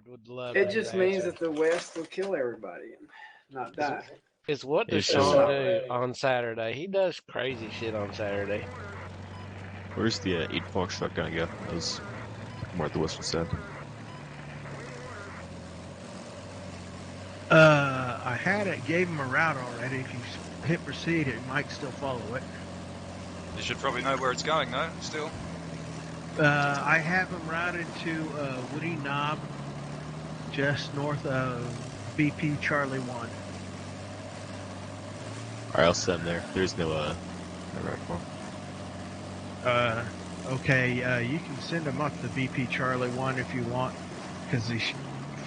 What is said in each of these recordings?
would love It to just hear means answer. that the West will kill everybody and not die. It's what does It's Sean just- do on Saturday? He does crazy shit on Saturday. Where's the 8 Fox truck gonna go? That was more at the western side. I had it, gave him a route already. If you hit proceed, it might still follow it. You should probably know where it's going, though, still. I have him routed to Woody Knob, just north of BP Charlie 1. Alright, I'll send him there. There's no route for him. Okay, you can send him up to BP Charlie 1 if you want, because if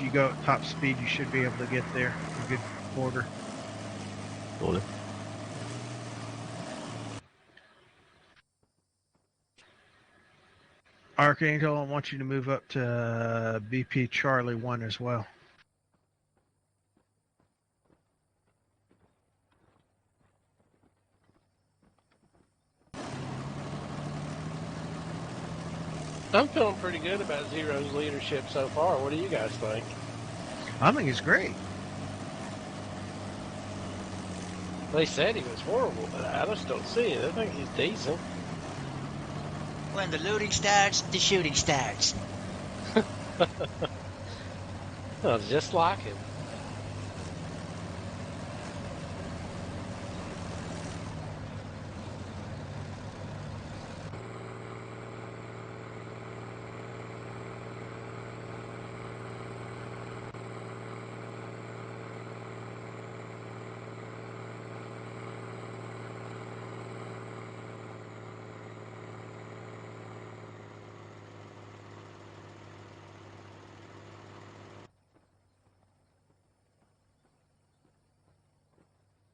you go at top speed, you should be able to get there a good quarter. Hold it. Archangel, I want you to move up to BP Charlie 1 as well. I'm feeling pretty good about Zero's leadership so far. What do you guys think? I think it's great. They said he was horrible, but I just don't see it. I think he's decent. When the looting starts, the shooting starts. Well, just like him.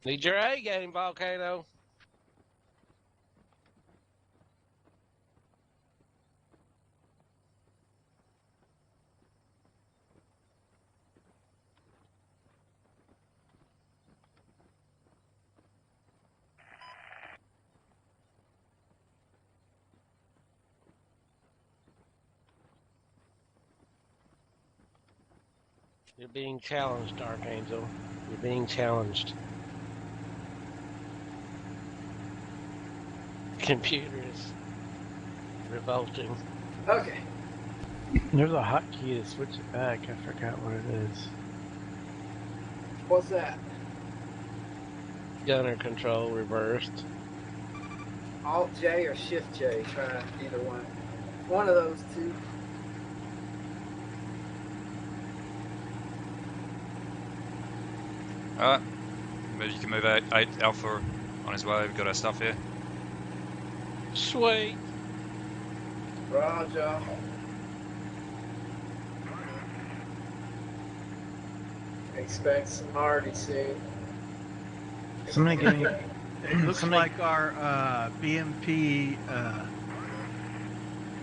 Need your A game, Volcano. You're being challenged, Archangel. You're being challenged. Computer is revolting. Okay. There's a hotkey to switch it back. I forgot what it is. What's that? Gunner control reversed. Alt J or Shift J? Try either one. One of those two. Alright. Maybe you can move 8 Alpha on his way. We've got our stuff here. Sweet. Roger. Expect some Hardy soon. Somebody give me. It looks like our BMP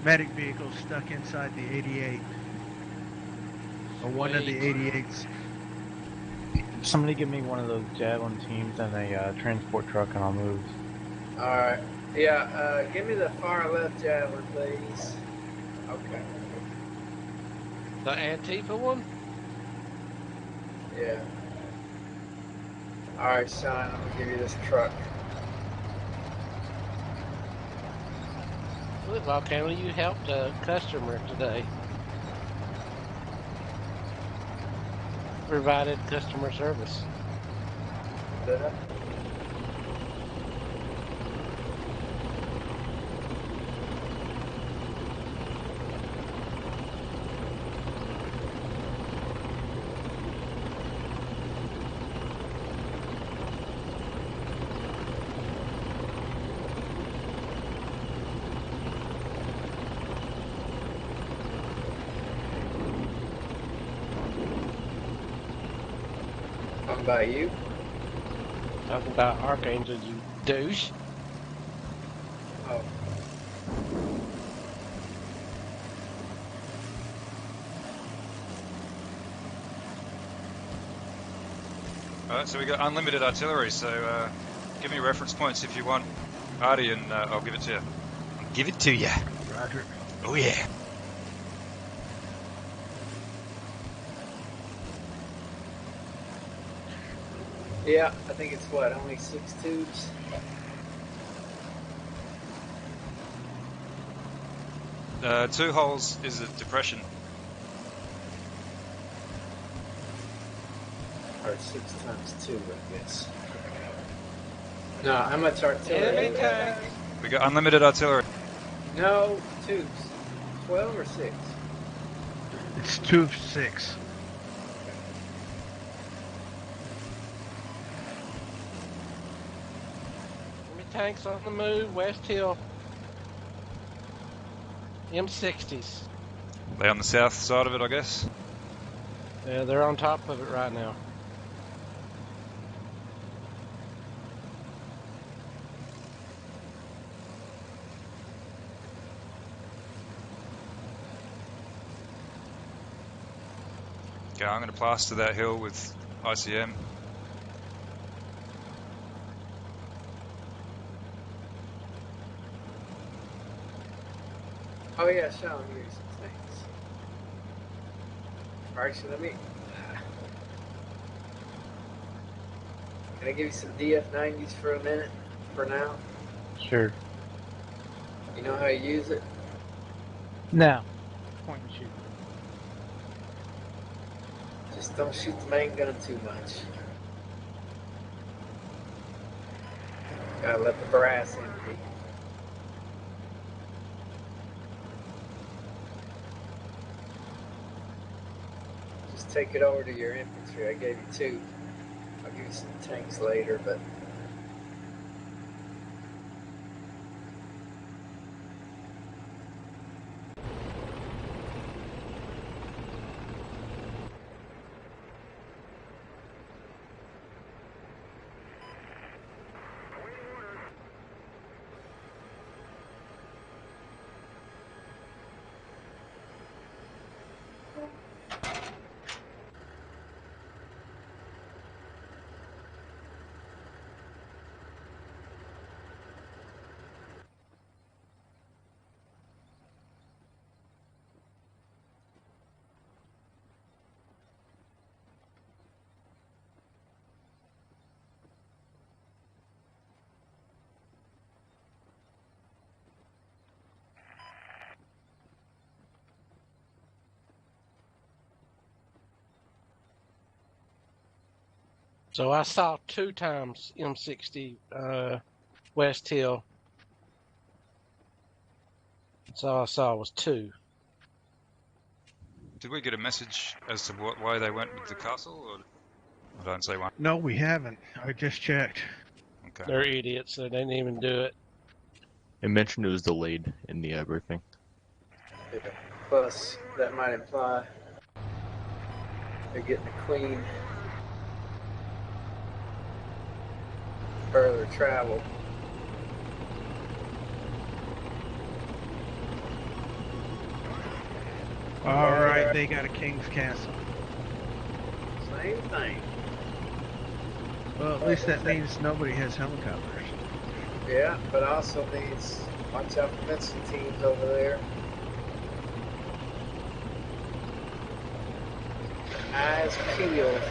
medic vehicle stuck inside the 88. Or one of the 88s. Somebody give me one of those javelin teams and a transport truck, and I'll move. Alright. Yeah, give me the far left javelin, please. Okay. The Antifa one? Yeah. Alright, son, I'm gonna give you this truck. Look, Volcano, you helped a customer today. Provided customer service. Did I? Talking about you? Talking about Archangel, you douche. Oh. Alright, so we got unlimited artillery, so give me reference points if you want, Artie, and I'll give it to you. Give it to ya. Roger. Oh yeah. Yeah, I think it's what, only 6 tubes? Two holes is a depression. Or 6 times 2, I guess. No, how much artillery? Enemy tanks. We got unlimited artillery. No, tubes. 12 or 6? It's 2 of 6. Enemy tanks on the move. West Hill. M60s. They on the south side of it, I guess. Yeah, they're on top of it right now. Okay, I'm going to plaster that hill with ICM. Oh yeah, Sean, I'll give you some tanks. Or actually, let me... Can I give you some DF90s for a minute? For now? Sure. You know how to use it? Now, point and shoot. Just don't shoot the main gun too much. Gotta let the brass empty. Just take it over to your infantry. I gave you 2. I'll give you some tanks later, but... So I saw 2 times M60 West Hill. That's all I saw was 2. Did we get a message as to why they went with the castle? Or I don't see one. No, we haven't. I just checked. Okay. They're idiots. They didn't even do it. It mentioned it was delayed in the briefing. Plus, that might imply they're getting a clean further travel. All right, they got a King's Castle. Same thing. Well, at least that means nobody has helicopters. Yeah, but also means watch out for missile teams over there. Eyes peeled.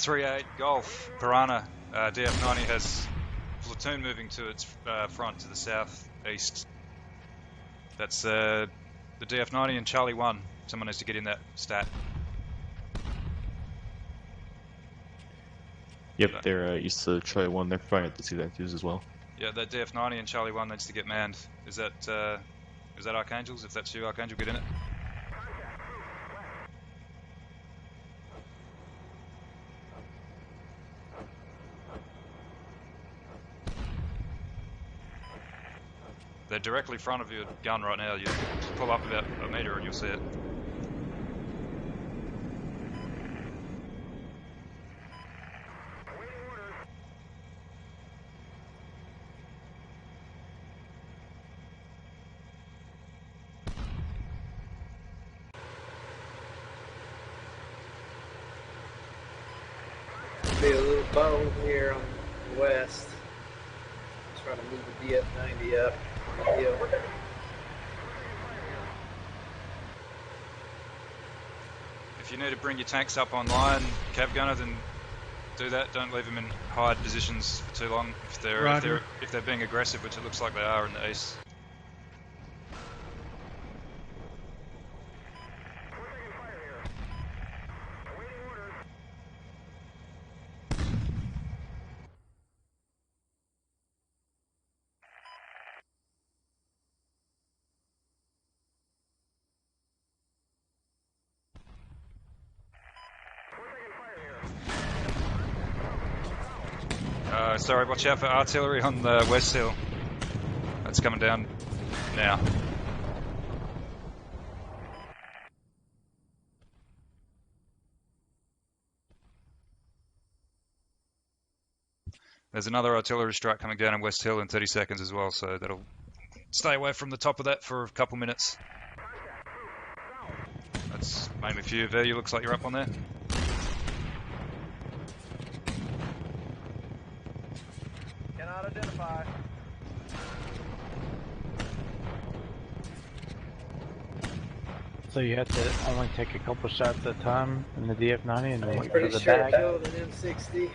38 Golf, Piranha, DF90 has platoon moving to its front to the southeast. That's the DF90 and Charlie 1. Someone needs to get in that stat. Yep, they're east of Charlie 1. They're firing at the C-Vectors as well. Yeah, that DF90 and Charlie 1 needs to get manned. Is that Archangels? If that's you, Archangel, get in it. They're directly in front of your gun right now. You just pull up about a meter and you'll see it. Be a little bow here on the west. Trying to move the DF90 up the hill. If you need to bring your tanks up online, Cav Gunner, then do that. Don't leave them in hide positions for too long. If they're being aggressive, which it looks like they are in the east. Sorry, watch out for artillery on the west hill. That's coming down now. There's another artillery strike coming down in West Hill in 30 seconds as well, so that'll stay away from the top of that for a couple minutes. That's mainly for you, V. You looks like you're up on there. Cannot identify. So you have to only take a couple shots at a time in the DF90 and then I'm wait for pretty the sure I bag. killed an M60.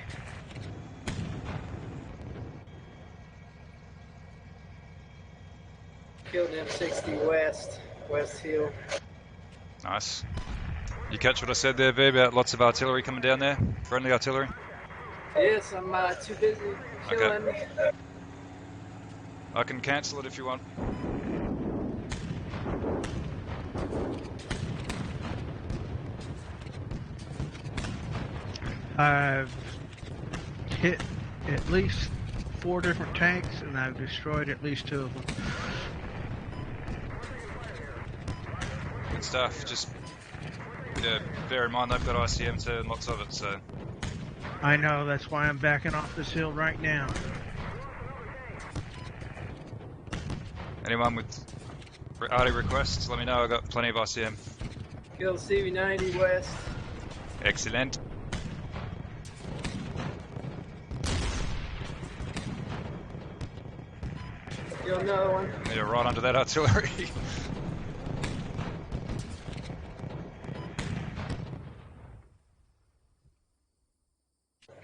Killed an M60 West Hill. Nice. You catch what I said there, V, about lots of artillery coming down there? Friendly artillery? Yes, I'm too busy killing. Okay. I can cancel it if you want. I've hit at least 4 different tanks, and I've destroyed at least 2 of them. Good stuff. Just bear in mind they've got ICM too and lots of it, so. I know, that's why I'm backing off this hill right now. Anyone with arty requests, let me know. I've got plenty of ICM. Killed CV90 West. Excellent. Killed another one. You're right under that artillery.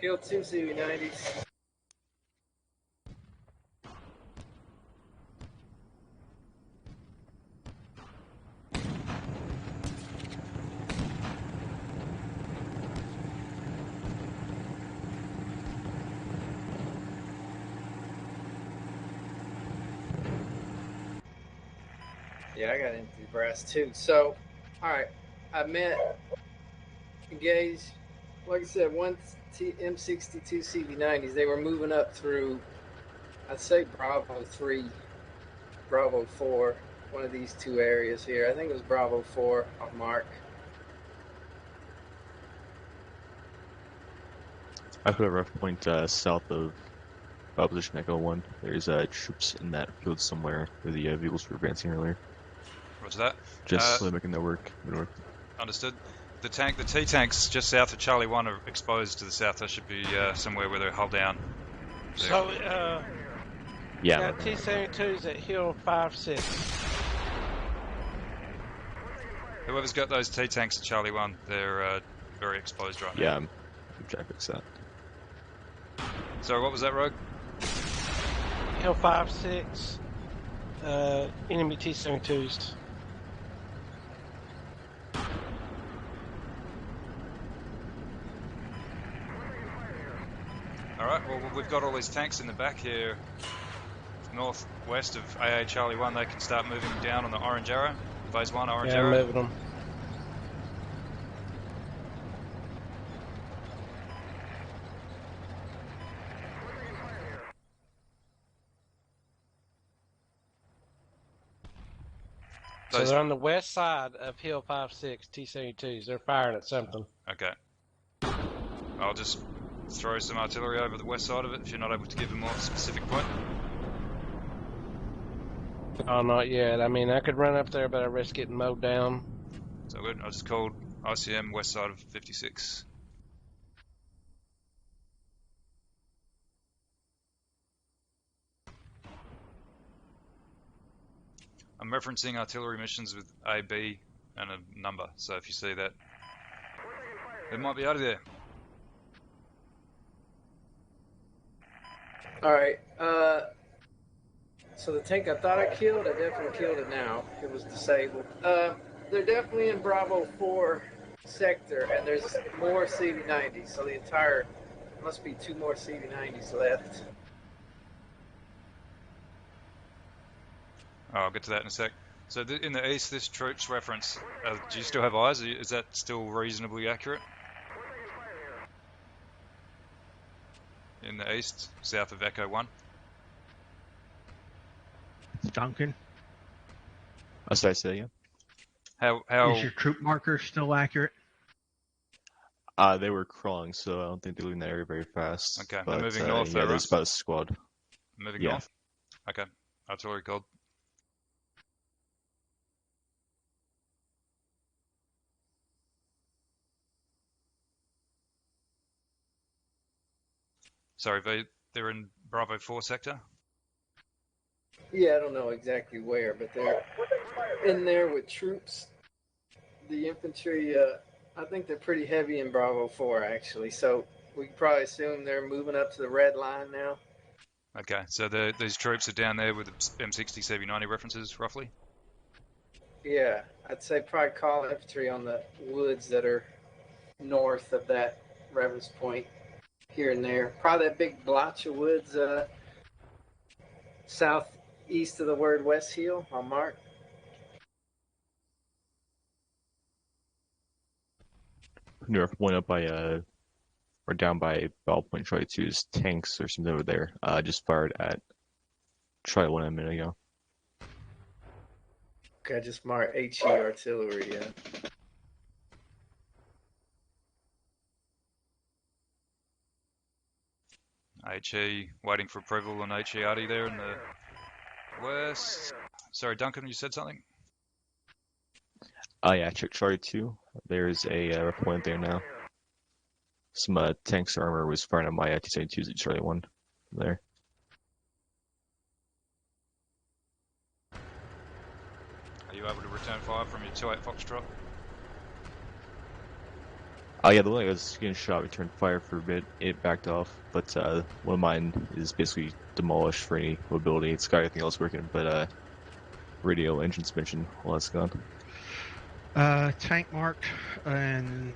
Killed 2 CV90s. Yeah, I got empty brass too. So, alright, I met, engaged, like I said, one M62 CV90s. They were moving up through, I'd say Bravo 3, Bravo 4, one of these 2 areas here. I think it was Bravo 4 off Mark. I put a rough point south of Opposition Echo 1. There's troops in that field somewhere where the vehicles were advancing earlier. Roger that. Just making that work north. Understood. The T-tanks just south of Charlie 1 are exposed to the south. They should be somewhere where they're hull down. So, Yeah. got T-72s at Hill 5-6. Whoever's got those T-tanks at Charlie 1, they're very exposed right now. Yeah, Try to fix that. Sorry, what was that, Rogue? Hill 5-6. Enemy T-72s. Alright, well, we've got all these tanks in the back here, northwest of AA Charlie 1. They can start moving down on the orange arrow. Phase 1 orange Yeah, I'm arrow. moving them. So Those- they're on the west side of Hill 5-6 T-72s. They're firing at something. Okay. I'll just throw some artillery over the west side of it if you're not able to give a more specific point. Oh, not yet. I mean, I could run up there, but I risk getting mowed down. So good. I just called ICM west side of 56. I'm referencing artillery missions with A, B, and a number. So if you see that, it might be out of there. All right. So the tank I thought I killed, I definitely killed it now. It was disabled. They're definitely in Bravo 4 sector, and there's more CV90s. So the entire, must be 2 more CV90s left. Oh, I'll get to that in a sec. So in the east, this troops reference, do you still have eyes? Is that still reasonably accurate? In the east, south of Echo 1. Duncan, What did I say again? How is your troop marker still accurate? They were crawling, so I don't think they're leaving that area very fast. Okay, they're but, moving north yeah, though, there's right? about a squad. Moving Yeah. north? Okay, artillery called. Sorry, they're in Bravo 4 sector? Yeah, I don't know exactly where, but they're in there with troops. The infantry, I think they're pretty heavy in Bravo 4, actually. So we can probably assume they're moving up to the red line now. Okay, so these troops are down there with the M60 CV90 references, roughly? Yeah, I'd say probably call infantry on the woods that are north of that reference point here and there. Probably that big blotch of woods southeast of the word West Hill on Mark. Near one up by or down by Ballpoint Charlie 2's tanks or something over there. Just fired at Charlie 1 a minute ago. Okay, just mark HE artillery, yeah. HE waiting for approval on HERD there in the west. Sorry, Duncan, you said something? Yeah, check Charlie 2. There's a point there now. Some tanks armor was firing at my T-72s at Charlie 1 there. Are you able to return fire from your 28 Foxtrot? Yeah, the one I was getting shot returned fire for a bit. It backed off, but one of mine is basically demolished for any mobility. It's got everything else working, but radio, engine suspension, all that's gone. Tank marked and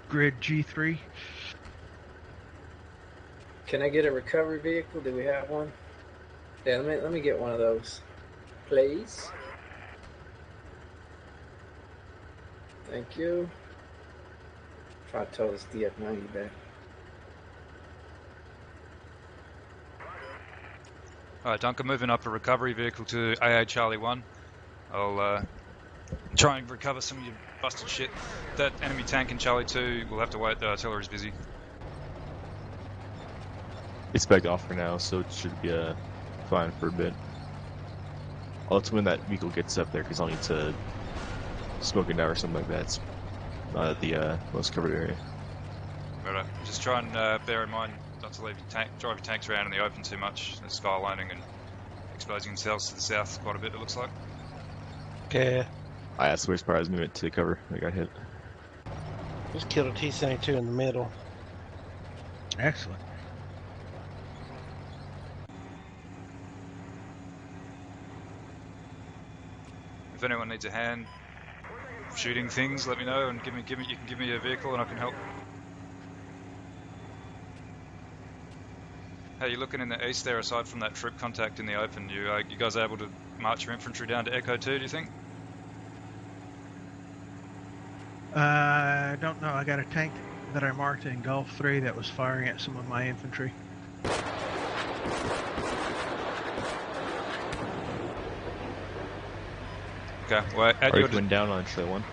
grid G3. Can I get a recovery vehicle? Do we have one? Yeah, let me get one of those, please. Thank you. Try to tow this DF90 back. Alright, Duncan, moving up a recovery vehicle to AA Charlie 1. I'll try and recover some of your busted shit. That enemy tank in Charlie 2 will have to wait, the artillery's busy. It's backed off for now, so it should be fine for a bit. It's when that vehicle gets up there, because I'll need to smoke it down or something like that. It's not at the most covered area. Right, just try and bear in mind not to leave drive your tanks around in the open too much. They're skylining and exposing themselves to the south quite a bit, it looks like. Yeah. That's where surprise movement to the cover. I got hit. Just killed a T-72 in the middle. Excellent. If anyone needs a hand shooting things, let me know and you can give me a vehicle and I can help. How you looking in the east there? Aside from that troop contact in the open, you guys able to march your infantry down to Echo 2? Do you think? I don't know. I got a tank that I marked in Gulf 3 that was firing at some of my infantry. Okay. Well, Went down on Charlie 1.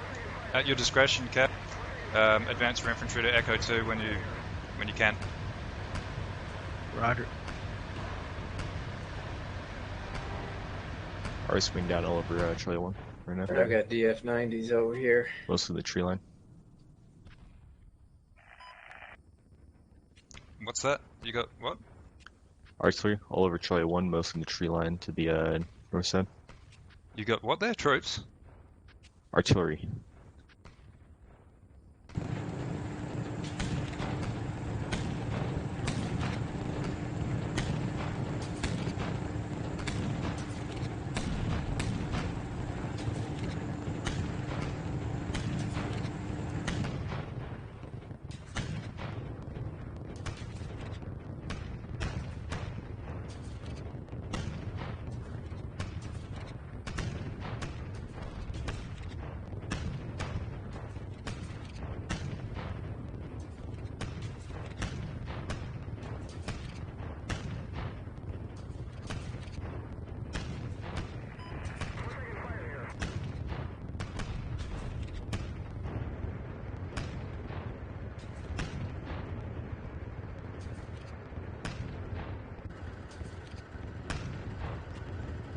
At your discretion, Cap. Advance your infantry to Echo 2 when you can. Roger. Alright, swing down all over Charlie 1 right now. I've got DF90s over here. Most of the tree line. What's that? You got what? Artillery all over Charlie 1, most of the tree line to the north side. You got what there? Troops? Artillery.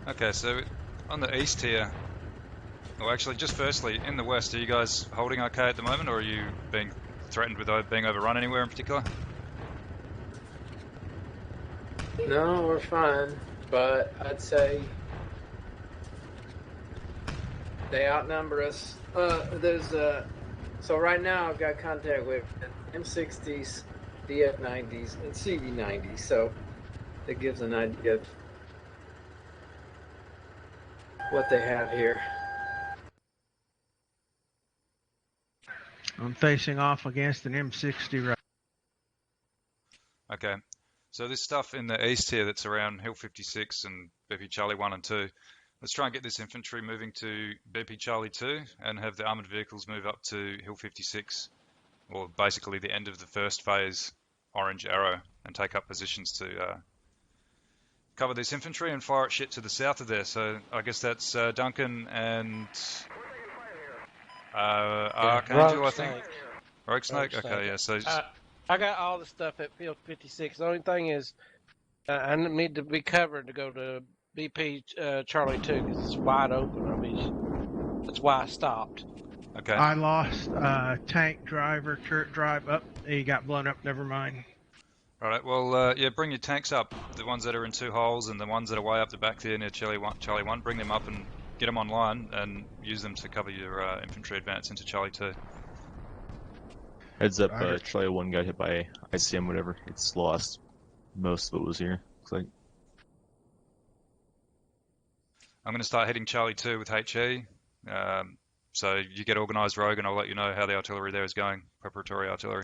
Okay, so on the east here, well actually just firstly, in the west, are you guys holding okay at the moment or are you being threatened with being overrun anywhere in particular? No, we're fine, but I'd say they outnumber us. So right now I've got contact with M60s, DF90s, and CV90s, so that gives an idea of what they have here. I'm facing off against an M60 right. Okay, so this stuff in the east here that's around Hill 56 and BP Charlie 1 and 2, let's try and get this infantry moving to BP Charlie 2 and have the armoured vehicles move up to Hill 56, or basically the end of the first phase, Orange Arrow, and take up positions to cover this infantry and fire at shit to the south of there. So I guess that's Duncan and Archangel, I think. Rogue Snake? Okay, yeah. So I got all the stuff at Field 56. The only thing is, I need to be covered to go to BP Charlie 2 because it's wide open. I mean, that's why I stopped. okay. I lost tank driver, turret drive up. He got blown up. Never mind. Right. Well, yeah. Bring your tanks up. The ones that are in two holes and the ones that are way up the back there near Charlie 1. Bring them up and get them online and use them to cover your infantry advance into Charlie 2. Heads up, Roger. Charlie 1 got hit by ICM, whatever. It's lost. Most of it was here. Looks like. I'm going to start hitting Charlie 2 with HE. So you get organised, Rogue, and I'll let you know how the artillery there is going. Preparatory artillery.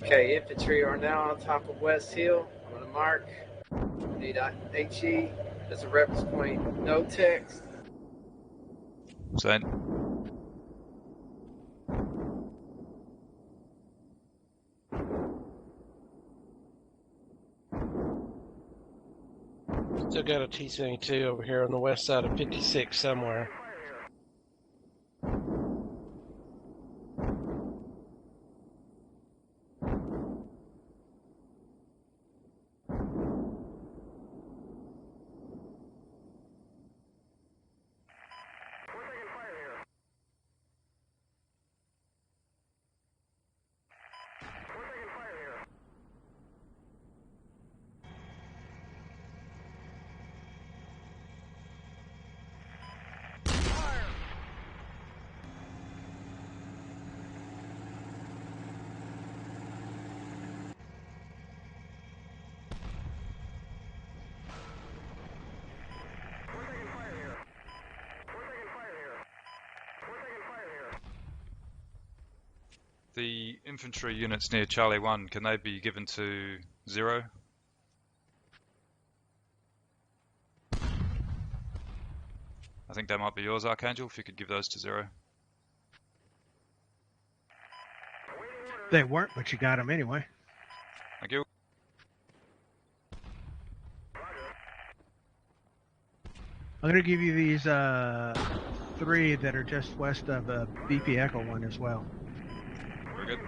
Okay, infantry are now on top of West Hill. I'm going to mark. Need HE as a reference point. No text. Same. Still got a T-72 over here on the west side of 56 somewhere. The infantry units near Charlie 1, can they be given to 0? I think that might be yours, Archangel, if you could give those to 0. They weren't, but you got them anyway. Thank you. I'm going to give you these 3 that are just west of BP Echo 1 as well. Very good.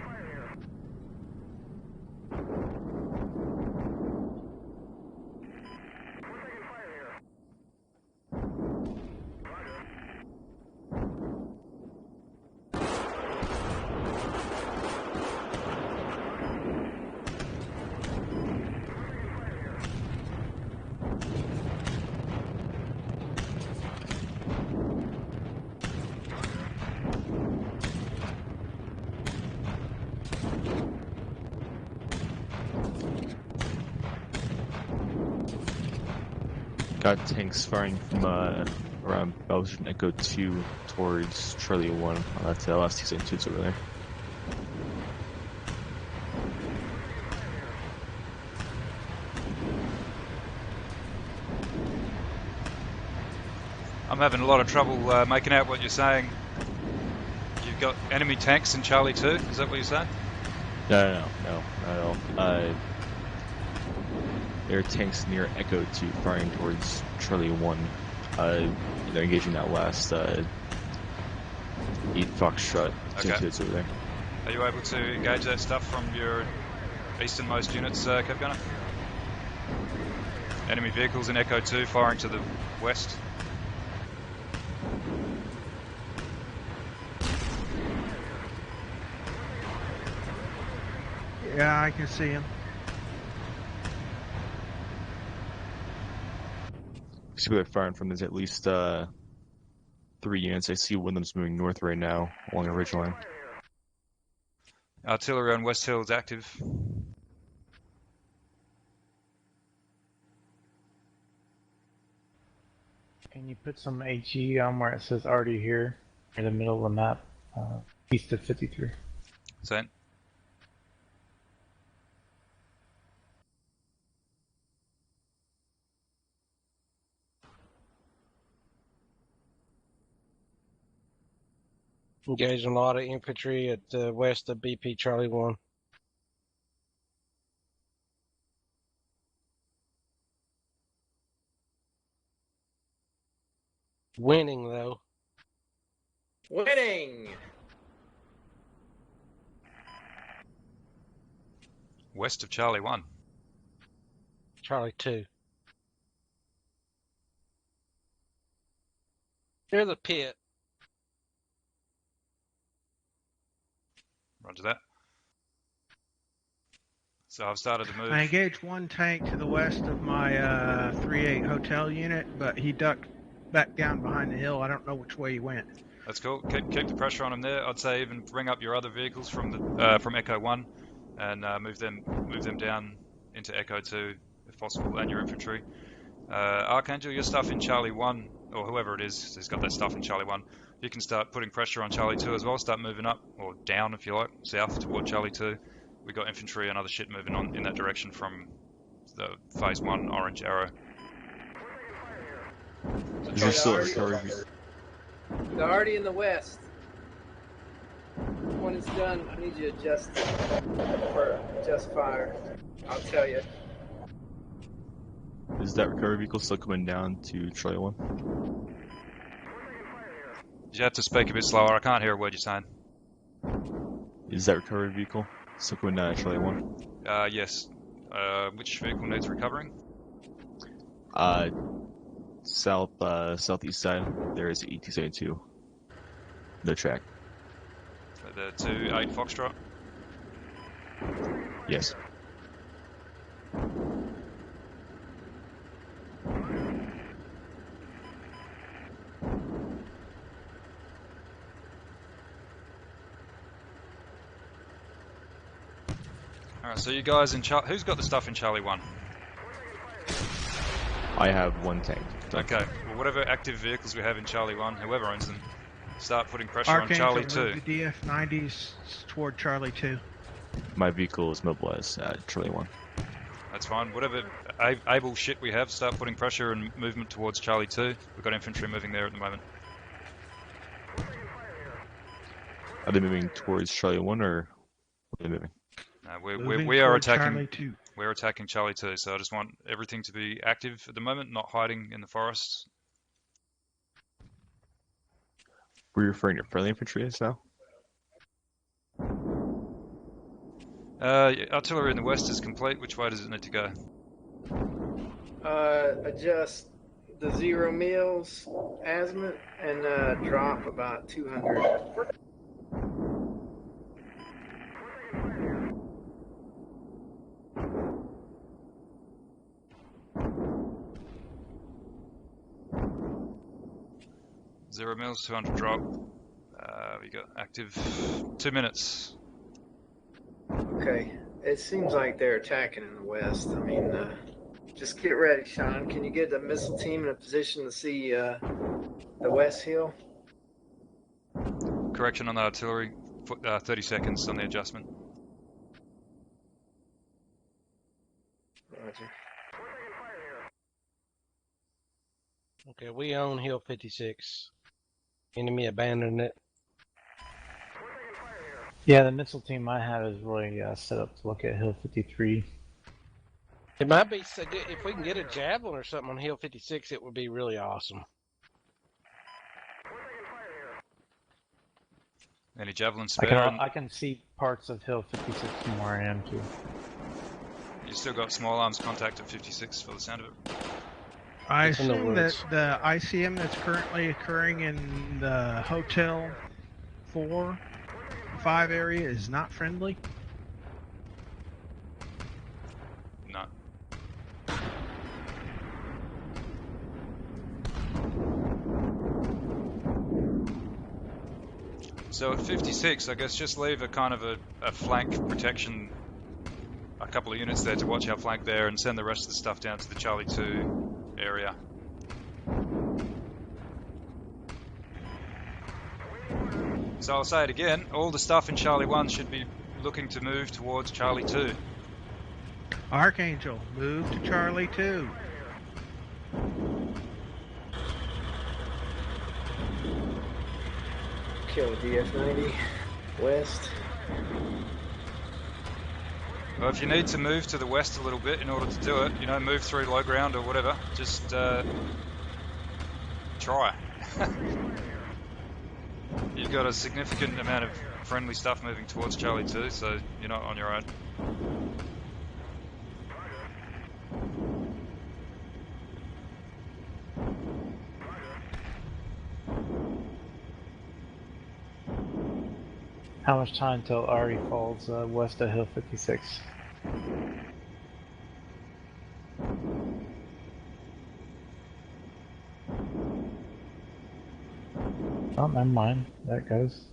Got tanks firing from around Belgian Echo 2 towards Charlie 1 on that last T-72 over there. I'm having a lot of trouble making out what you're saying. You've got enemy tanks in Charlie 2, is that what you're saying? No, not at all. There are tanks near Echo 2 firing towards Charlie 1. They're engaging that last 8 Foxtrot T-72 over there. Are you able to engage that stuff from your easternmost units, Cav Gunner? Enemy vehicles in Echo 2 firing to the west. Yeah, I can see him. See where they're firing from. There's at least 3 units. I see one of them's moving north right now along the ridge line. Artillery on West Hill is active. Can you put some HE on where it says already here, in the middle of the map, east of 53? Same. Engaging a lot of infantry at west of BP Charlie 1. Winning, though. Winning! West of Charlie 1. Charlie 2. Near the pit. Roger that. So I've started to move. I engaged 1 tank to the west of my 3-8 hotel unit, but he ducked back down behind the hill. I don't know which way he went. That's cool. Keep the pressure on him there. I'd say even bring up your other vehicles from the from Echo 1 and move them down into Echo 2 if possible, and your infantry. Archangel, your stuff in Charlie 1, or whoever it is who's got that stuff in Charlie 1, you can start putting pressure on Charlie 2 as well. Start moving up, or down if you like, south toward Charlie 2. We got infantry and other shit moving on in that direction from the Phase 1 orange arrow. Is there still a recovery? They're already in the west. When it's done, I need you to adjust fire. I'll tell you. Is that recovery vehicle still coming down to Charlie 1? You have to speak a bit slower. I can't hear a word you're saying. Is that recovery vehicle still coming down to Charlie 1? Yes. Which vehicle needs recovering? Southeast side, there is ET-72. No track. The 2-8 Foxtrot? Yes. Alright, so you guys in who's got the stuff in Charlie 1? I have 1 tank. Okay, well whatever active vehicles we have in Charlie 1, whoever owns them, start putting pressure on Charlie Archangel, 2. move the DF-90s toward Charlie 2. My vehicle is mobilized at Charlie 1. That's fine. Whatever able shit we have, start putting pressure and movement towards Charlie 2. We've got infantry moving there at the moment. Are they moving towards Charlie 1 or are they moving? Moving We are toward attacking. Charlie 2. We're attacking Charlie 2, so I just want everything to be active at the moment, not hiding in the forests. Were you referring to friendly infantry as now? Artillery in the west is complete. Which way does it need to go? Adjust the 0 mils azimuth and drop about 200. Zero mils, 200 drop. We got active 2 minutes. Okay. It seems like they're attacking in the west. I mean, just get ready, Sean. Can you get the missile team in a position to see the west hill? Correction on the artillery. 30 seconds on the adjustment. Roger. Okay, we own Hill 56. Enemy abandoned it. Yeah, the missile team I have is really set up to look at Hill 53. It might be so good if we can get a javelin or something on Hill 56. It would be really awesome. Any javelin spare? I can see parts of Hill 56 from where I am too. You still got small arms contact at 56 for the sound of it. I It's in the assume that woods. the ICM that's currently occurring in the Hotel 4-5 area is not friendly. No. So at 56, I guess just leave a kind of a flank protection, a couple of units there to watch our flank there, and send the rest of the stuff down to the Charlie 2 area. So I'll say it again, all the stuff in Charlie 1 should be looking to move towards Charlie 2. Archangel, move to Charlie 2. Kill DF-90 west. Well, if you need to move to the west a little bit in order to do it, you know, move through low ground or whatever, just try. You've got a significant amount of friendly stuff moving towards Charlie 2, so you're not on your own. How much time till Ari falls west of Hill 56? Oh, never mind. There it goes.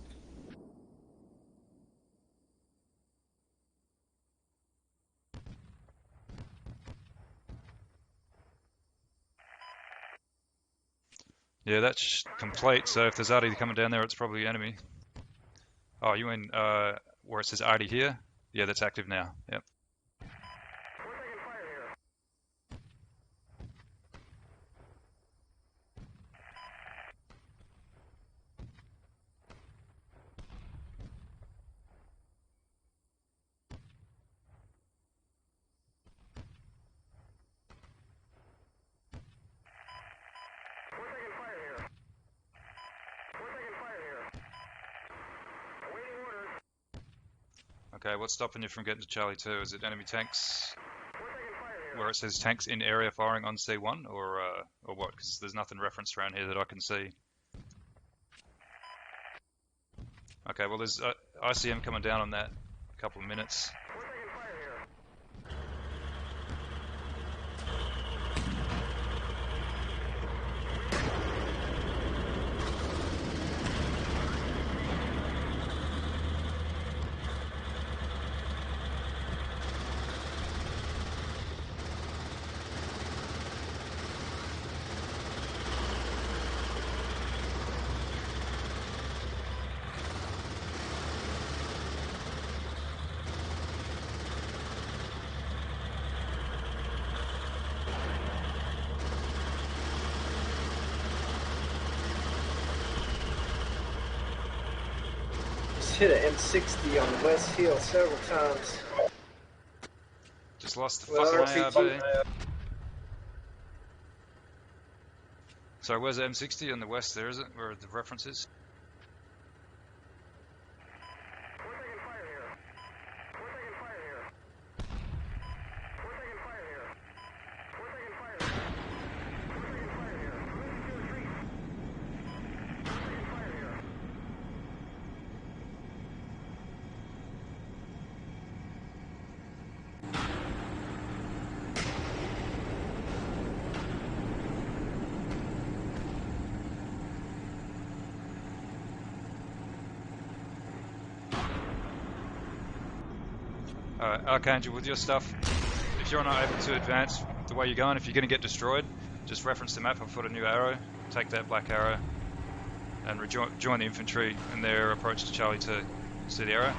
Yeah, that's complete, so if there's Artie coming down there, it's probably enemy. Oh, you mean where it says Artie here? Yeah, that's active now, yep. Okay, what's stopping you from getting to Charlie 2? Is it enemy tanks where it says tanks in area firing on C1, or what? Because there's nothing referenced around here that I can see. Okay, well there's ICM coming down on that in a couple of minutes. hit an M60 on the West Hill several times. Just lost the Well, fucking RPG. ARB. Sorry, where's the M60 on the west there, is it? Where are the references? Alright, Archangel, with your stuff, if you're not able to advance the way you're going, if you're going to get destroyed, just reference the map. I've put a new arrow, take that black arrow, and join the infantry in their approach to Charlie 2. See the arrow?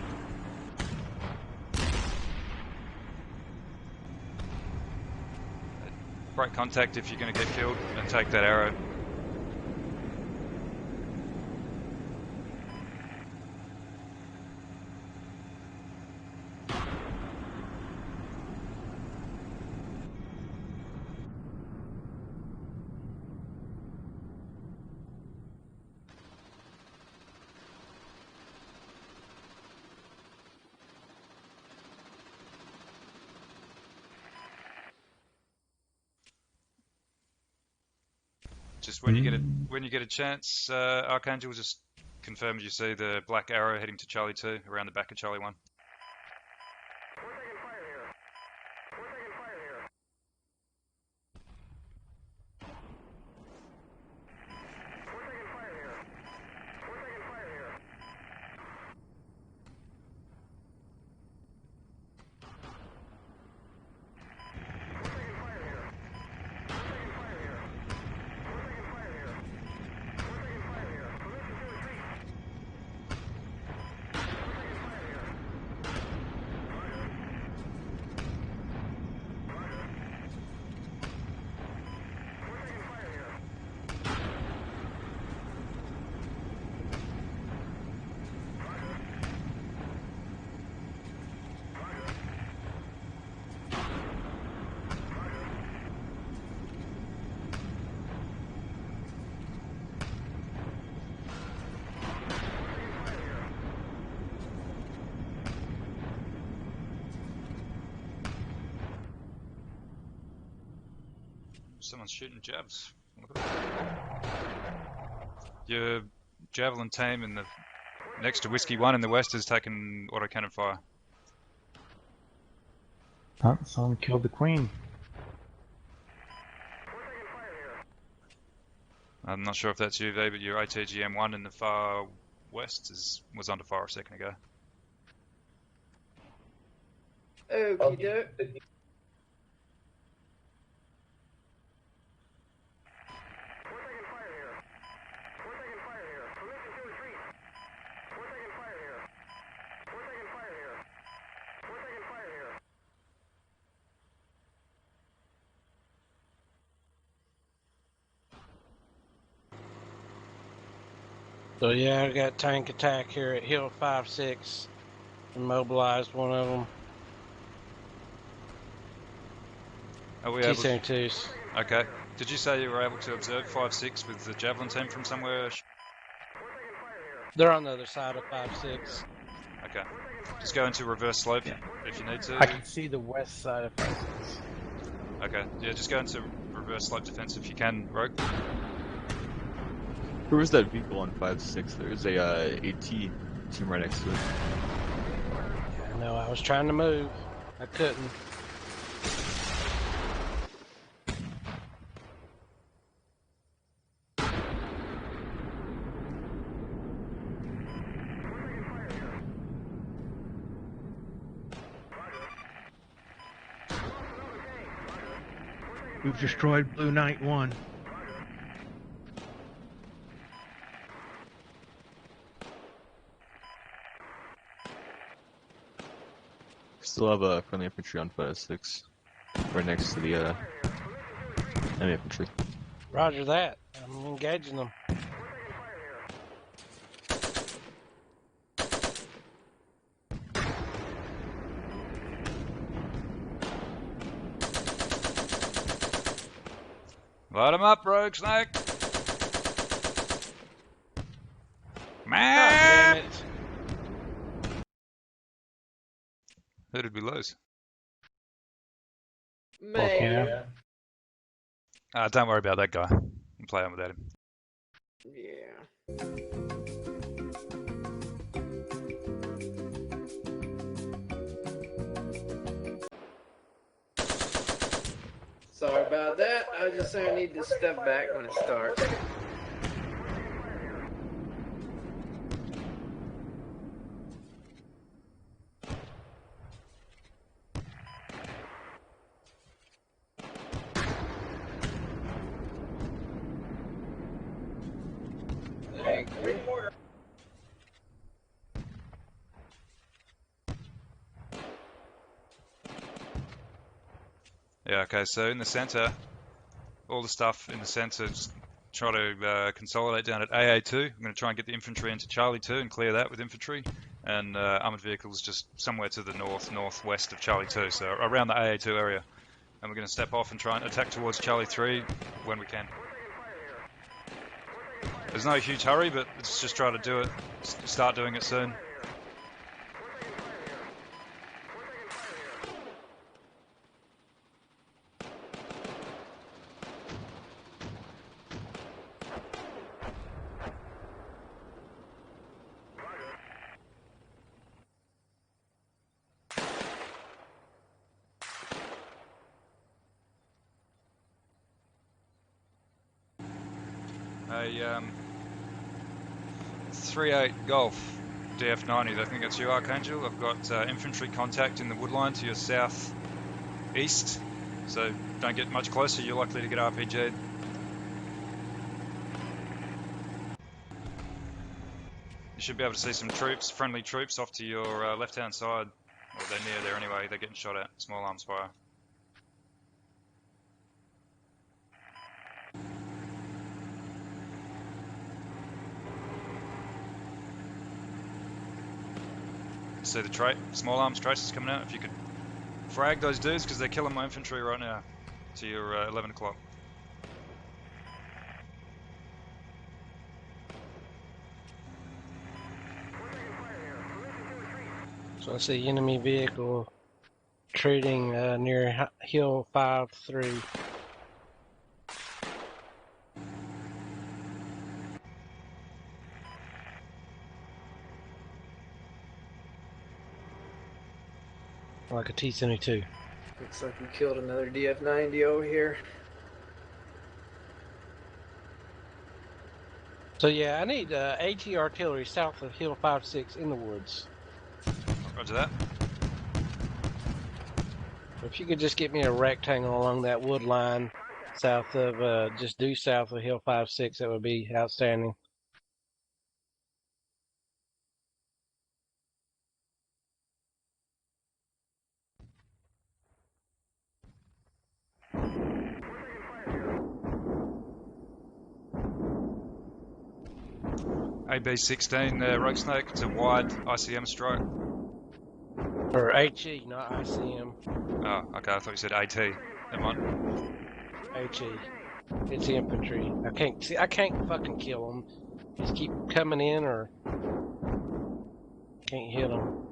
Break contact if you're going to get killed, and take that arrow. Just when you get a chance, Archangel, just confirm you see the black arrow heading to Charlie 2 around the back of Charlie 1. Someone's shooting jabs. Your javelin team in the next to Whiskey 1 in the west has taken autocannon fire. Oh, someone killed the queen. I'm not sure if that's you, V, but your ATGM 1 in the far west was under fire a second ago. Okie doke. So yeah, I got tank attack here at Hill 5-6. Immobilized one of them. Are we able to... T-72s. Okay. Did you say you were able to observe 5-6 with the javelin team from somewhere? They're on the other side of 5-6. Okay. Just go into reverse slope if you need to. I can see the west side of 5-6. Okay. Yeah, just go into reverse slope defense if you can, Rogue. Where was that vehicle on 5-6? There's a AT team right next to it. No, I was trying to move. I couldn't. We've destroyed Blue Knight 1. Still have a friendly infantry on 5-6, right next to the enemy infantry. Roger that. I'm engaging them. Light him up, Rogue Snake! God damn Man! it. Who did we lose? Man. Don't worry about that guy. We'll play on without him. Yeah. Sorry about that. I was just saying I need to step back when it starts. Thank you. Yeah, okay, so in the center, all the stuff in the center, just try to consolidate down at AA2. I'm going to try and get the infantry into Charlie 2 and clear that with infantry. And armored vehicles just somewhere to the northwest of Charlie 2, so around the AA2 area. And we're going to step off and try and attack towards Charlie 3 when we can. There's no huge hurry, but let's just try to do it, start doing it soon. A 3-8 Golf DF90, I think that's you, Archangel. I've got infantry contact in the woodline to your southeast, so don't get much closer, you're likely to get RPG'd. You should be able to see some troops, friendly troops off to your left-hand side. Well, they're near there anyway, they're getting shot at, small arms fire. See the small arms traces coming out. If you could frag those dudes, because they're killing my infantry right now. To your 11 o'clock. So I see enemy vehicle trading near Hill 5-3. Like a T-72. Looks like we killed another DF90 over here. So yeah, I need AT artillery south of Hill 5-6 in the woods. Roger that. If you could just get me a rectangle along that wood line south of, just due south of Hill 5-6, that would be outstanding. AB-16, Rogue Snake, it's a wide ICM strike. Or HE, not ICM. Oh, okay, I thought you said AT. Never mind. HE. It's infantry. I can't fucking kill them. Just keep coming in or can't hit them.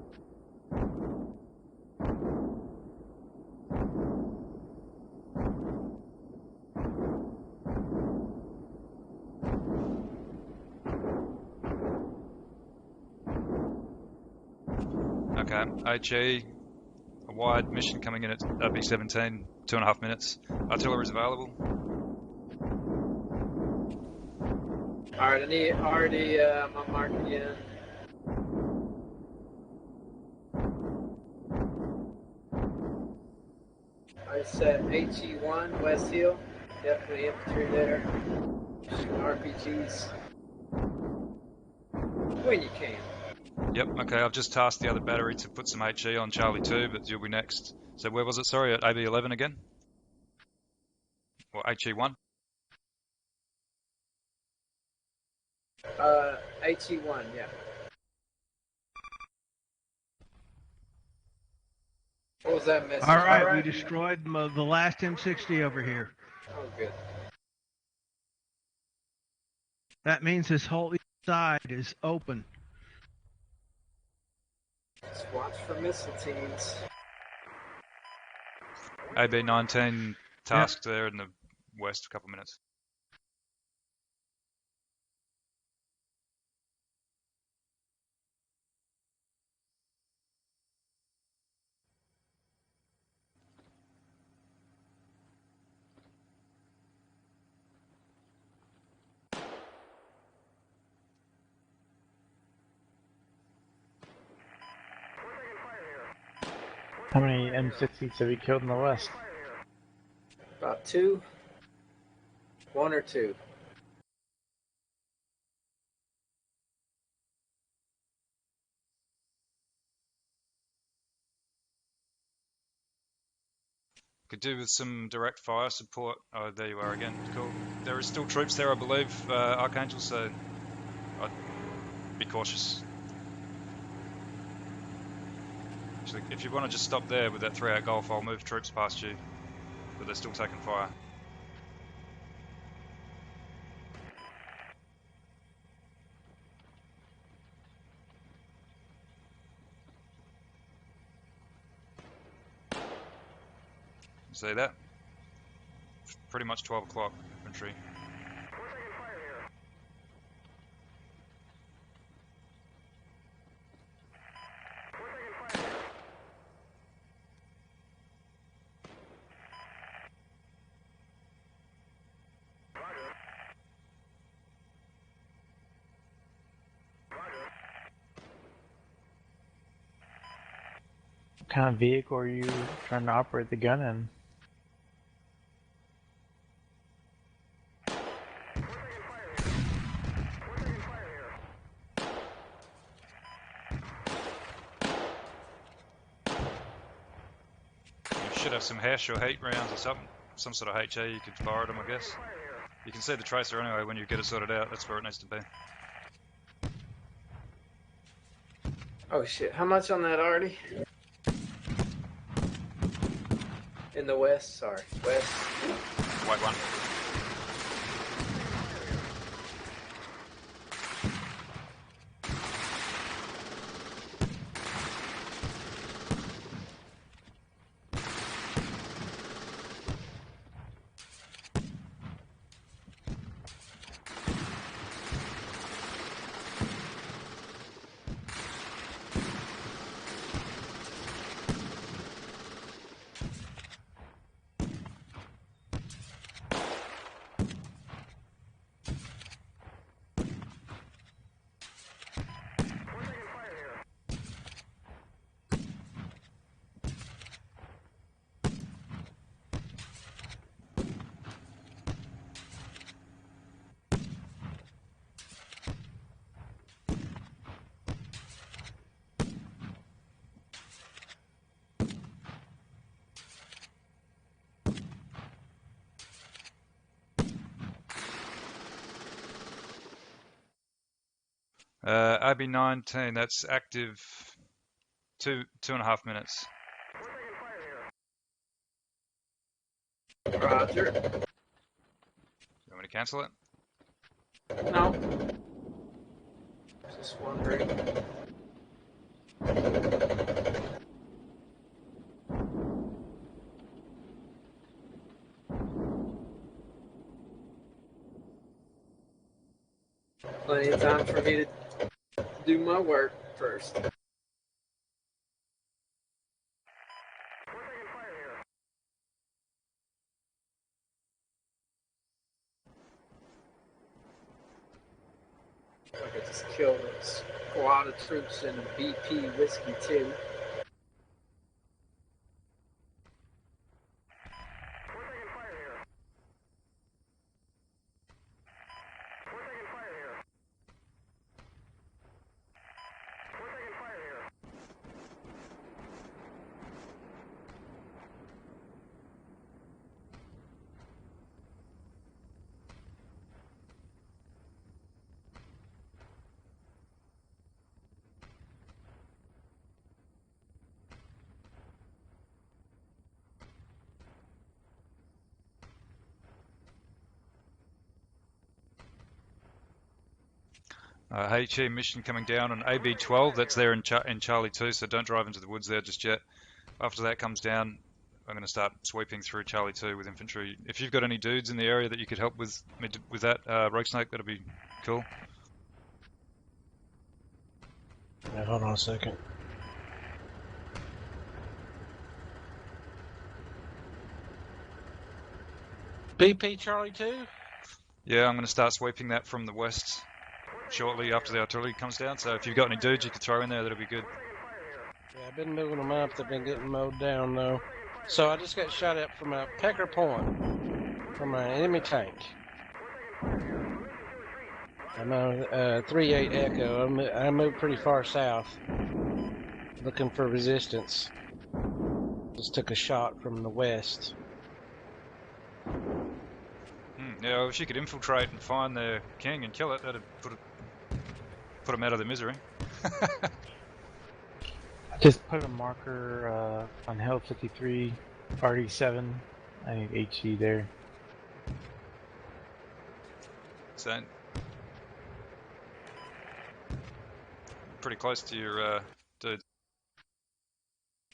Okay, HE, a wide mission coming in at AB-17, 2.5 minutes. Artillery is available. Alright, I need already my mark again. I said HE1, West Hill. Definitely infantry there. RPGs. When you can. Yep, okay, I've just tasked the other battery to put some HE on Charlie 2, but you'll be next. So where was it, sorry, at AB-11 again? Or HE1? HE1, yeah. What was that message? All right, we destroyed the last M60 over here. Oh, good. That means this whole east side is open. Just watch for missile teams. AB-19 tasked there in the west, a couple minutes. How many M60s have you killed in the west? About 2. 1 or 2. Could do with some direct fire support. Oh, there you are again. Cool. There is still troops there, I believe, Archangel, so I'd be cautious. Actually, if you want to just stop there with that 3-8 Golf, I'll move troops past you, but they're still taking fire. See that? Pretty much 12 o'clock infantry. What kind of vehicle are you trying to operate the gun in? You should have some hash or heat rounds or something. Some sort of HA you could fire at them, I guess. You can see the tracer anyway when you get it sorted out. That's where it needs to be. Oh shit, how much on that, Artie? In the west, sorry. West. White one. AB-19, that's active 2.5 minutes. Roger. You want me to cancel it? No. Just wondering. Plenty of time for me to do my work first. I could just kill a squad of troops in BP Whiskey 2. HE mission coming down on AB12. That's there in Charlie 2, so don't drive into the woods there just yet. After that comes down, I'm going to start sweeping through Charlie 2 with infantry. If you've got any dudes in the area that you could help with that, Rogue Snake, that'd be cool. Yeah, hold on a second. BP Charlie 2? Yeah, I'm going to start sweeping that from the west shortly after the artillery comes down. So if you've got any dudes you could throw in there, that'll be good. Yeah, I've been moving them up. They've been getting mowed down, though. So I just got shot at from a Pecker Point from an enemy tank. I'm on 3-8 Echo. I moved pretty far south, looking for resistance. Just took a shot from the west. Yeah, well, if you could infiltrate and find their king and kill it, that'd put them out of their misery. I just put a marker on Hill 53, RD7. I need HE there. So, pretty close to your dudes.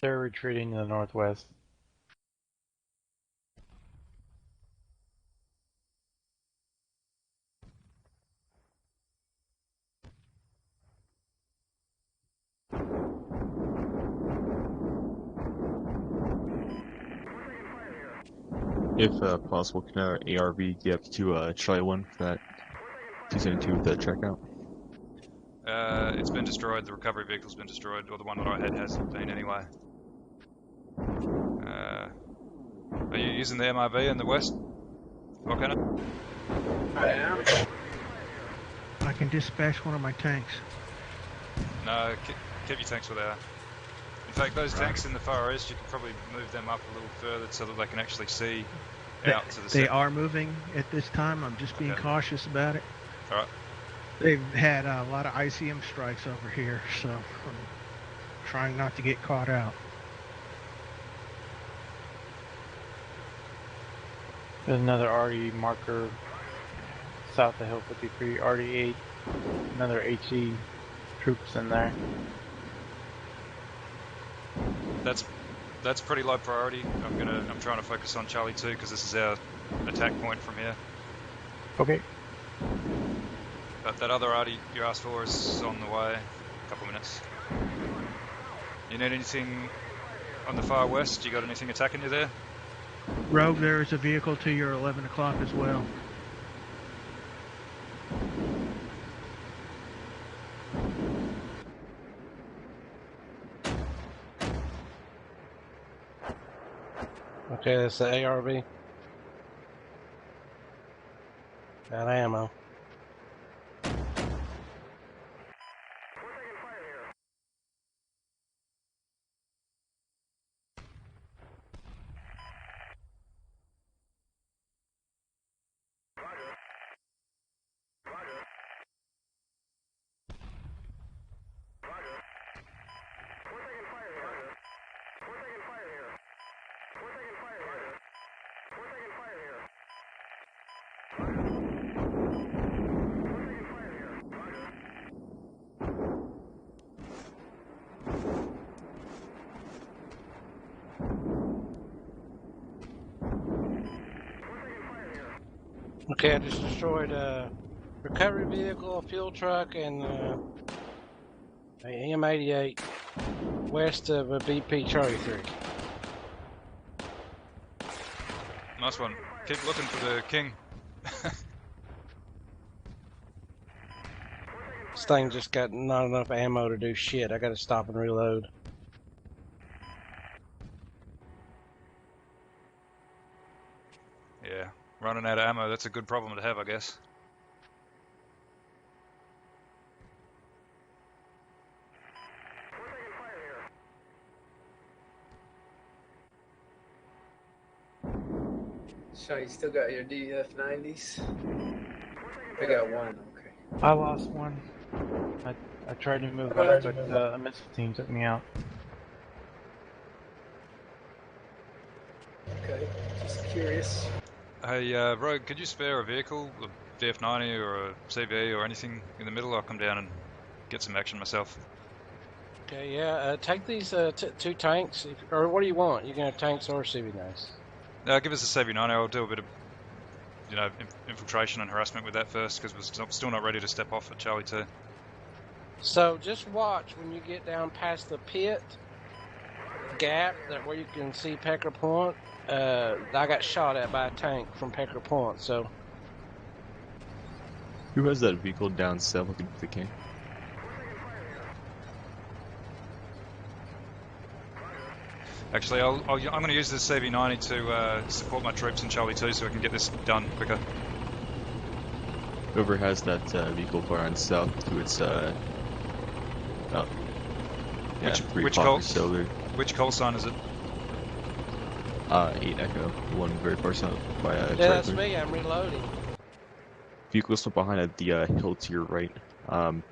They're retreating to the northwest. If possible, can our ARV get up to Charlie 1 for that 272 with the checkout? It's been destroyed. The recovery vehicle's been destroyed, or the one that I had has been anyway. Are you using the MRV in the west, Volcano? I am. I can dispatch one of my tanks. No, keep your tanks where they are. In fact, those tanks in the far east, you can probably move them up a little further so that they can actually see out to the They south. are moving at this time. I'm just being cautious about it. All right. They've had a lot of ICM strikes over here, so I'm trying not to get caught out. There's another RD marker south of Hill 53, RD8. Another HE troops in there. That's pretty low priority. I'm trying to focus on Charlie 2 because this is our attack point from here. Okay. But that other arty you asked for is on the way. A couple minutes. You need anything on the far west? You got anything attacking you there? Rogue, there is a vehicle to your 11 o'clock as well. Okay, that's the ARV. Got ammo. Okay, I just destroyed a recovery vehicle, a fuel truck, and a M88 west of a BP Charlie 3. Nice one. Keep looking for the king. This thing just got not enough ammo to do shit. I gotta stop and reload. Yeah, running out of ammo, that's a good problem to have, I guess. So you still got your DF90s? I got one, okay. I lost one. I tried to move up, but the missile team took me out. Okay, just curious. Hey, Rogue, could you spare a vehicle, a DF90 or a CV or anything in the middle? I'll come down and get some action myself. Okay, yeah. Take these two tanks, or what do you want? You can have tanks or CV9s. Give us a CV90. I'll do a bit of, infiltration and harassment with that first, because we're still not ready to step off at Charlie 2. So just watch when you get down past the pit gap, that where you can see Pecker Point. I got shot at by a tank from Pecker Point, so Who has that vehicle down south looking for the king? Actually, I'm going to use this CV90 to support my troops in Charlie 2 so I can get this done quicker. Whoever has that vehicle far on south to its Which call sign is it? 8 Echo, the one very far south by yeah, Charlie that's 3. me. I'm reloading. Vehicle still behind at the hill to your right, right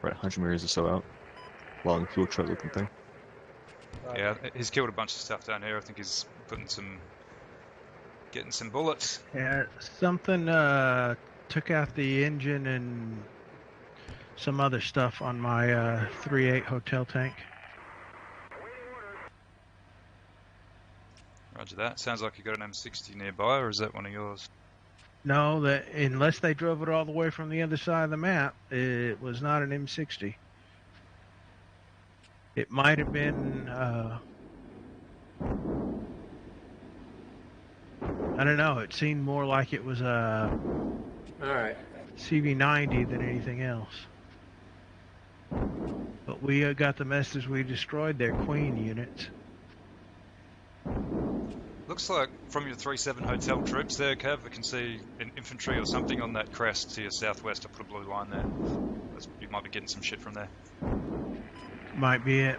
100 meters or so out. Long fuel truck looking thing. Yeah, he's killed a bunch of stuff down here. I think he's getting some bullets. Yeah, something took out the engine and some other stuff on my 3-8 hotel tank. Roger that. Sounds like you got an M60 nearby, or is that one of yours? No, that unless they drove it all the way from the other side of the map, it was not an M60. It might have been, I don't know, it seemed more like it was a All right. CV90 than anything else. But we got the message we destroyed their Queen units. Looks like from your 3-7 hotel troops there, Cav, I can see an infantry or something on that crest to your southwest. I put a blue line there. You might be getting some shit from there. Might be it.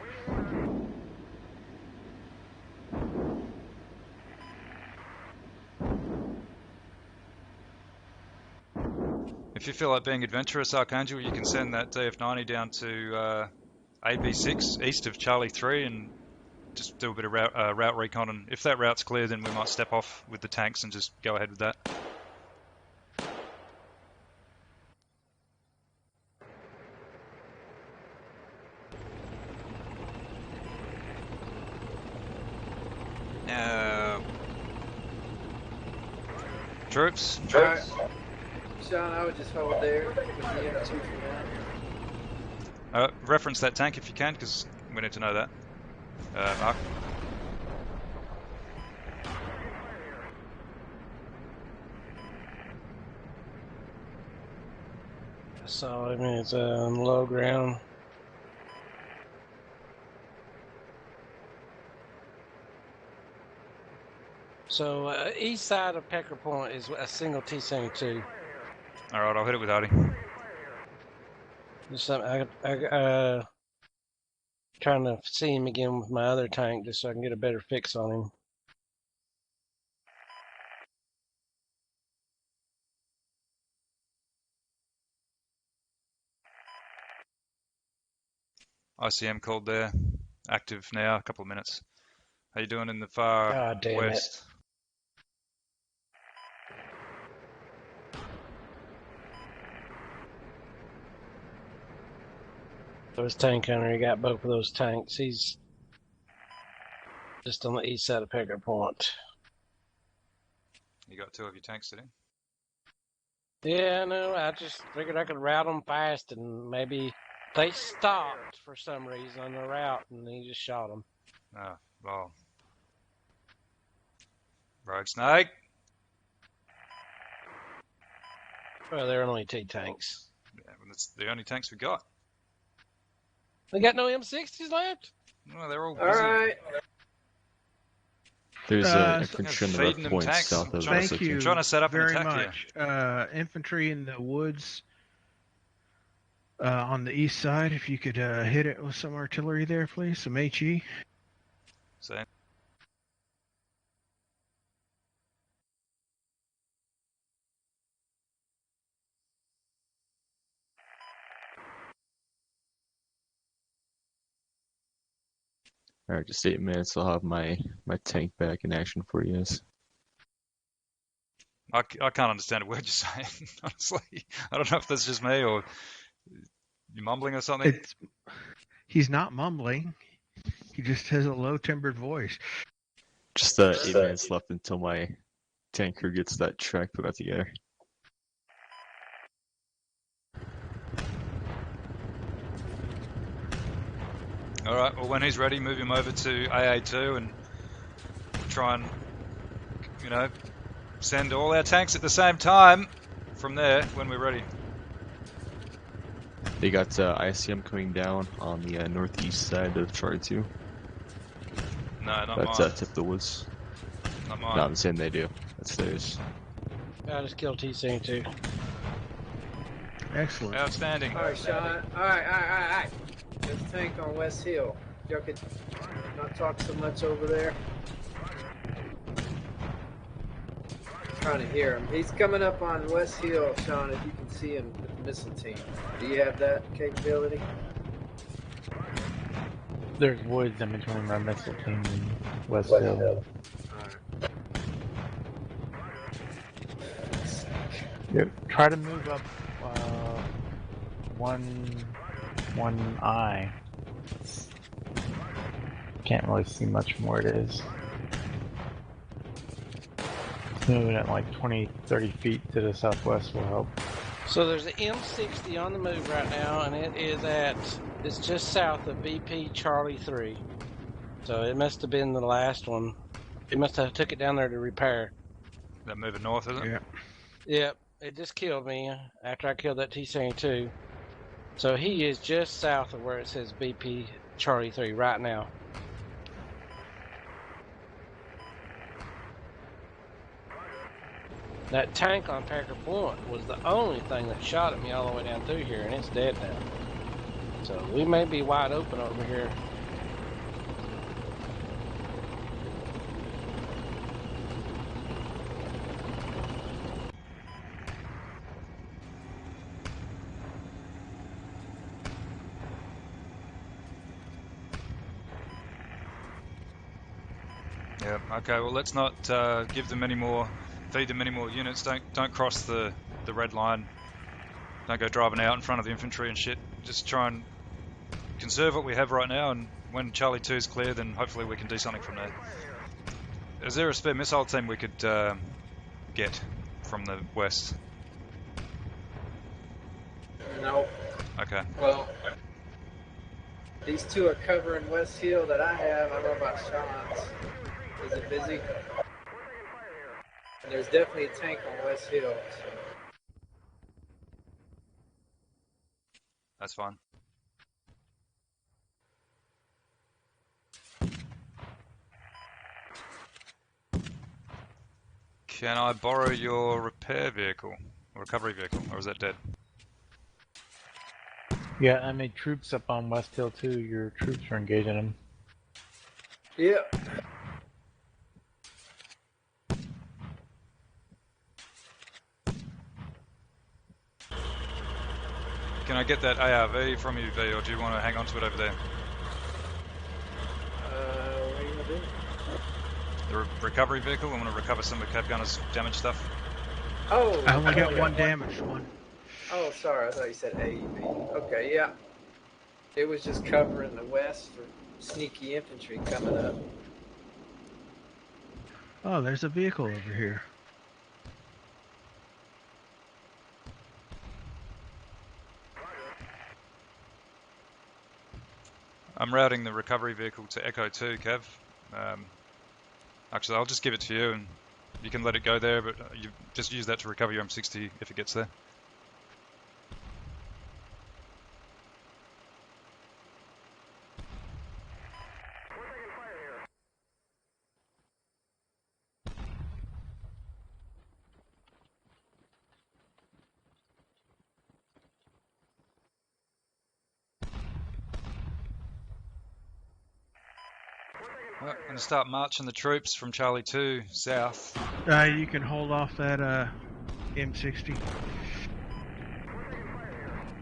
If you feel like being adventurous, Archangel, you can send that DF90 down to AB6 east of Charlie 3 and just do a bit of route recon. And if that route's clear, then we might step off with the tanks and just go ahead with that. Troops? All right. Sean, I would just hold there with the M2 for now. Reference that tank if you can, because we need to know that. Mark? So I mean, it's on low ground. So east side of Pecker Point is a single T-72. All right, I'll hit it with Artie. Just trying to see him again with my other tank just so I can get a better fix on him. ICM called there. Active now, a couple of minutes. How you doing in the far God damn west? So his tank hunter, he got both of those tanks. He's just on the east side of Pecker Point. You got 2 of your tanks today? Yeah, no, I just figured I could route them fast and maybe they stopped for some reason on the route and he just shot them. Oh, well. Rogue Snake. Well, they're only 2 tanks. Yeah, well, that's the only tanks we got. They got no M60s left? Well, they're all busy. All right. There's infantry in the feeding rough them point tanks. south of Thank us. you Trying to set up an very attack much. Infantry in the woods on the east side. If you could hit it with some artillery there, please. Some HE. So, Alright, just 8 minutes. I'll have my tank back in action for you guys. I can't understand a word you're saying, honestly. I don't know if that's just me or you mumbling or something. He's not mumbling. He just has a low timbered voice. Just 8 minutes left until my tanker gets that track put out together. Alright, well when he's ready, move him over to AA2 and try and, you know, send all our tanks at the same time from there when we're ready. They got ICM coming down on the northeast side of Charlie 2. No, not That's mine. tip of the woods. Not No, mine. I'm saying they do. That's theirs. I just killed T-72. Excellent. Outstanding. All right, Sean. All right. There's a tank on West Hill. Y'all could not talk so much over there. Trying to hear him. He's coming up on West Hill, Sean, if you can see him with the missile team. Do you have that capability? There's woods in between my missile team and West Hill. Alright. Yep. Try to move up one eye. Can't really see much from where it is. Moving at like 20-30 feet to the southwest will help. So there's an M60 on the move right now, and it's just south of BP Charlie 3. So it must have been the last one. It must have took it down there to repair. That moving north, is it? Yeah. Yep, it just killed me after I killed that T-72. So he is just south of where it says BP Charlie 3 right now. That tank on Packer Point was the only thing that shot at me all the way down through here, and it's dead now. So we may be wide open over here. Yeah. Okay. Well, let's not give them any more, feed them any more units. Don't cross the red line. Don't go driving out in front of the infantry and shit. Just try and conserve what we have right now, and when Charlie 2 is clear, then hopefully we can do something from there. Is there a spare missile team we could get from the west? No. Okay. Well, these two are covering West Hill that I have. I don't know about Sean's. Is it busy? And there's definitely a tank on West Hill. So. That's fine. Can I borrow your repair vehicle or recovery vehicle, or is that dead? Yeah, I made troops up on West Hill too. Your troops are engaging them. Yeah. Can I get that ARV from you, V, or do you want to hang on to it over there? What are you gonna do? The recovery vehicle? I want to recover some of Cap Gunner's damaged stuff. Oh. I only got okay. one damaged one. Oh, sorry. I thought you said AEV. Okay, yeah. It was just covering the west for sneaky infantry coming up. Oh, there's a vehicle over here. I'm routing the recovery vehicle to Echo 2, Kev. Actually, I'll just give it to you, and you can let it go there, but you just use that to recover your M60 if it gets there. Well, I'm going to start marching the troops from Charlie 2 south. You can hold off that M60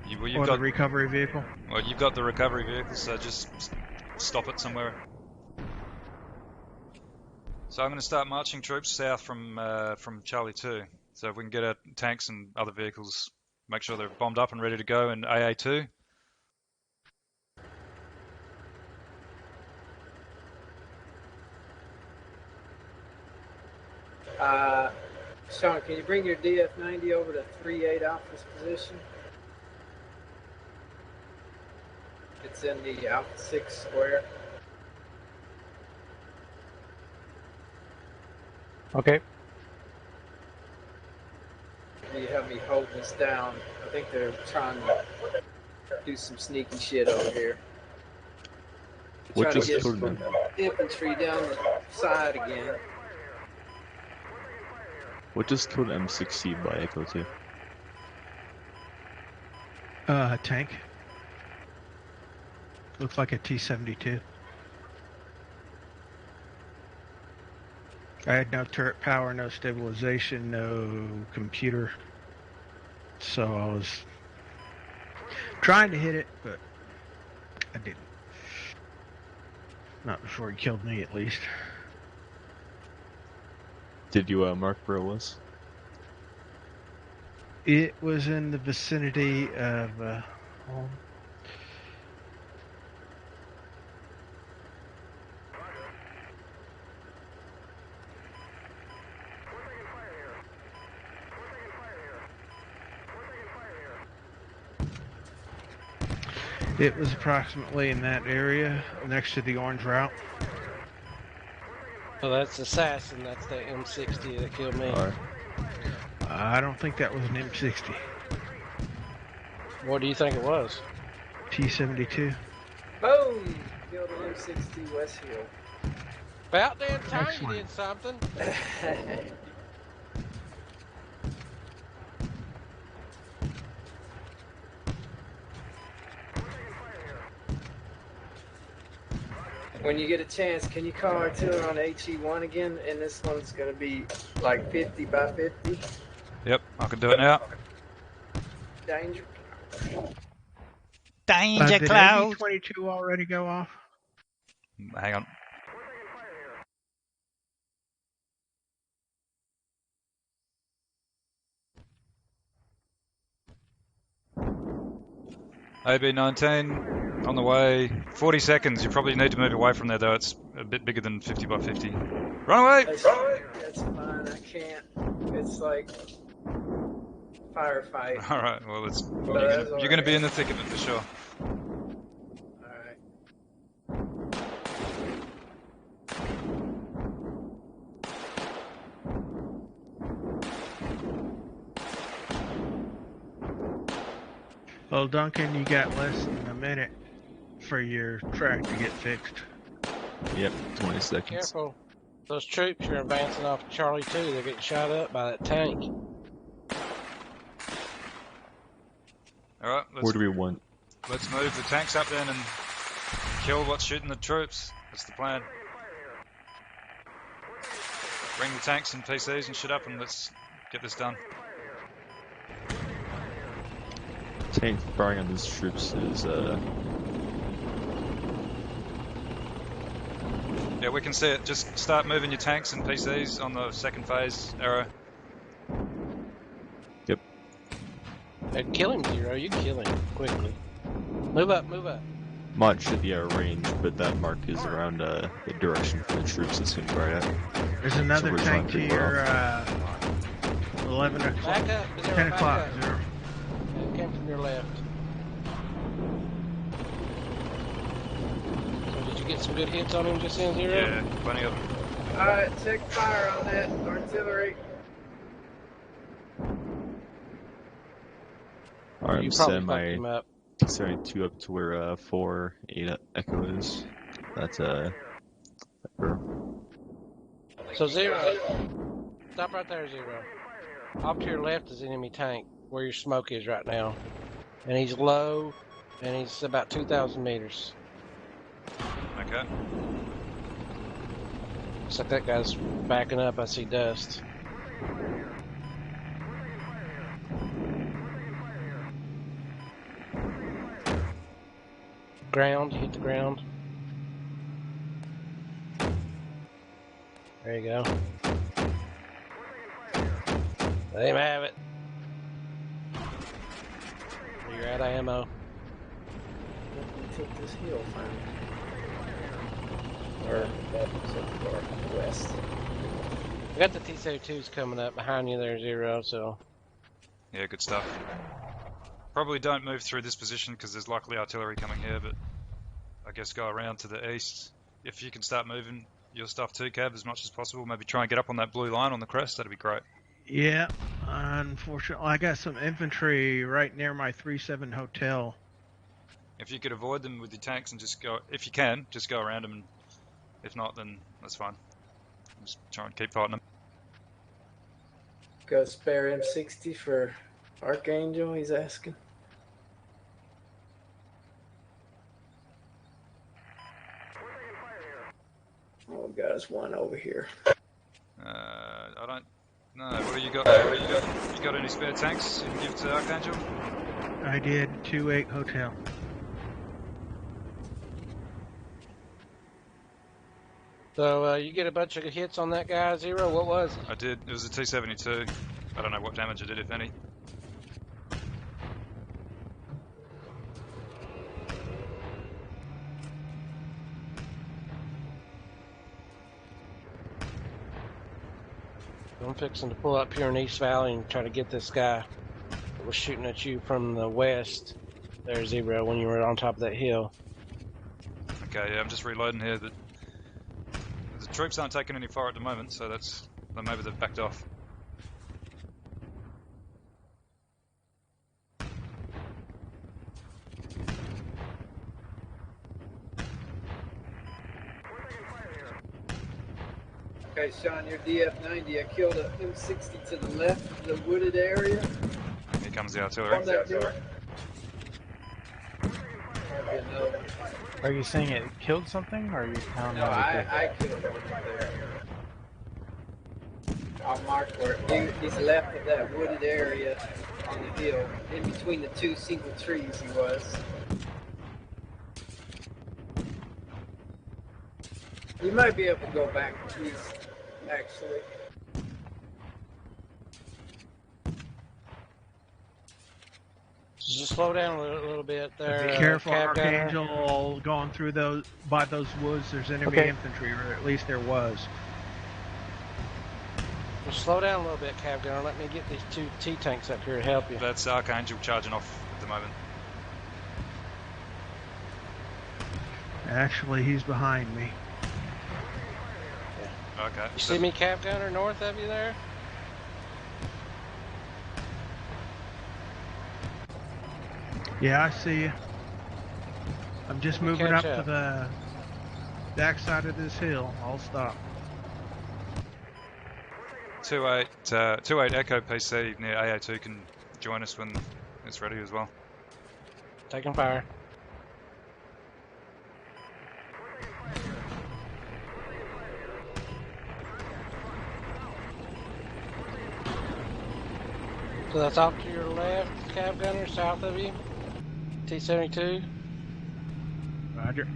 You've or got the recovery vehicle. Well, you've got the recovery vehicle, so just stop it somewhere. So I'm going to start marching troops south from Charlie 2. So if we can get our tanks and other vehicles, make sure they're bombed up and ready to go in AA2. Sean, can you bring your DF90 over to 3-8 Alpha's position? It's in the Alpha 6 square. Okay. Can you help me hold this down? I think they're trying to do some sneaky shit over here. What Try to just get killed some them? infantry down the side again. What just killed M60 by Echo 2? Tank. Looks like a T-72. I had no turret power, no stabilization, no computer. So I was trying to hit it, but I didn't. Not before he killed me, at least. Did you mark where it was? It was in the vicinity of home. It was approximately in that area, next to the orange route. Well, that's Assassin. That's the M60 that killed me. Alright. I don't think that was an M60. What do you think it was? T-72. Boom! Killed an M60 West Hill. About damn time you Excellent. did something. When you get a chance, can you call artillery on HE1 again? And this one's going to be like 50 by 50. Yep, I can do it now. Danger. Danger Did cloud. AV-22 already go off? Hang on. AB-19 on the way. 40 seconds. You probably need to move away from there, though. It's a bit bigger than 50 by 50. Run away! That's fine. I can't. It's like firefight. All right. Well, But you're gonna be in the thick of it for sure. All right. Well, Duncan, you got less than a minute for your track to get fixed. Yep, 20 seconds. Careful. Those troops are advancing off Charlie 2. They're getting shot up by that tank. All right. Where do we want? Let's move the tanks up then and kill what's shooting the troops. That's the plan. Bring the tanks and PCs and shit up, and let's get this done. Tank firing on these troops is Yeah, we can see it. Just start moving your tanks and PCs on the second phase arrow. Yep. Kill him, Zero. You kill him quickly. Move up, move up. Mod should be out of range, but that mark is around the direction for the troops it's gonna fire at. There's another we're tank trying to to your 11 o'clock, Back up. Zero, 10 back o'clock, up. Zero. It came from your left. So did you get some good hits on him just in, Zero? Yeah, plenty of them. All right, check fire on that artillery. Alright, You I'm probably setting fucked my him up. 72 up to where 4-8 Echo is. That's So Zero, stop right there, Zero. Off to your left is enemy tank, where your smoke is right now. And he's low, and he's about 2,000 meters. Okay. Looks like that guy's backing up. I see dust. Ground, hit the ground. There you go. Let him have it. You're out of ammo. We took this hill finally. Or so far west. We got the T-72s coming up behind you there, Zero, so... Yeah, good stuff. Probably don't move through this position because there's likely artillery coming here, but I guess go around to the east. If you can start moving your stuff too, Cav, as much as possible. Maybe try and get up on that blue line on the crest. That'd be great. Yeah, unfortunately, I got some infantry right near my 3-7 hotel. If you could avoid them with your tanks and just go, if you can, just go around them. And if not, then that's fine. Just try and keep fighting them. Got a spare M60 for Archangel, he's asking. Oh, we got us one over here. I don't know. What do you got? You got any spare tanks you can give to Archangel? I did 2-8 hotel. So, you get a bunch of hits on that guy, Zero? What was it? I did. It was a T-72. I don't know what damage it did, if any. I'm fixing to pull up here in East Valley and try to get this guy that was shooting at you from the west there, Zero, when you were on top of that hill. Okay, yeah, I'm just reloading here. The troops aren't taking any fire at the moment, so that's maybe they've backed off. Okay, Sean, your DF-90. I killed a M60 to the left of the wooded area. Here comes the artillery. Might be another one. Are you saying it killed something, or are you telling me No, it did? I killed one there. I'll mark where he's left of that wooded area on the hill. In between the two single trees he was. You might be able to go back east, actually. Just slow down a little bit there. Be careful, Cab Gunner. Archangel, going through those woods. There's enemy Okay. infantry, or at least there was. Just slow down a little bit, Cab Gunner. Let me get these two T-tanks up here to help you. That's Archangel charging off at the moment. Actually, he's behind me. Okay. You see me, Cab Gunner, north of you there? Yeah, I see you. I'm just moving Catch up to up. the backside of this hill. I'll stop. 2-8 Echo PC near AA2 can join us when it's ready as well. Taking fire. So that's off to your left, Cab Gunner, south of you. T-72. Roger.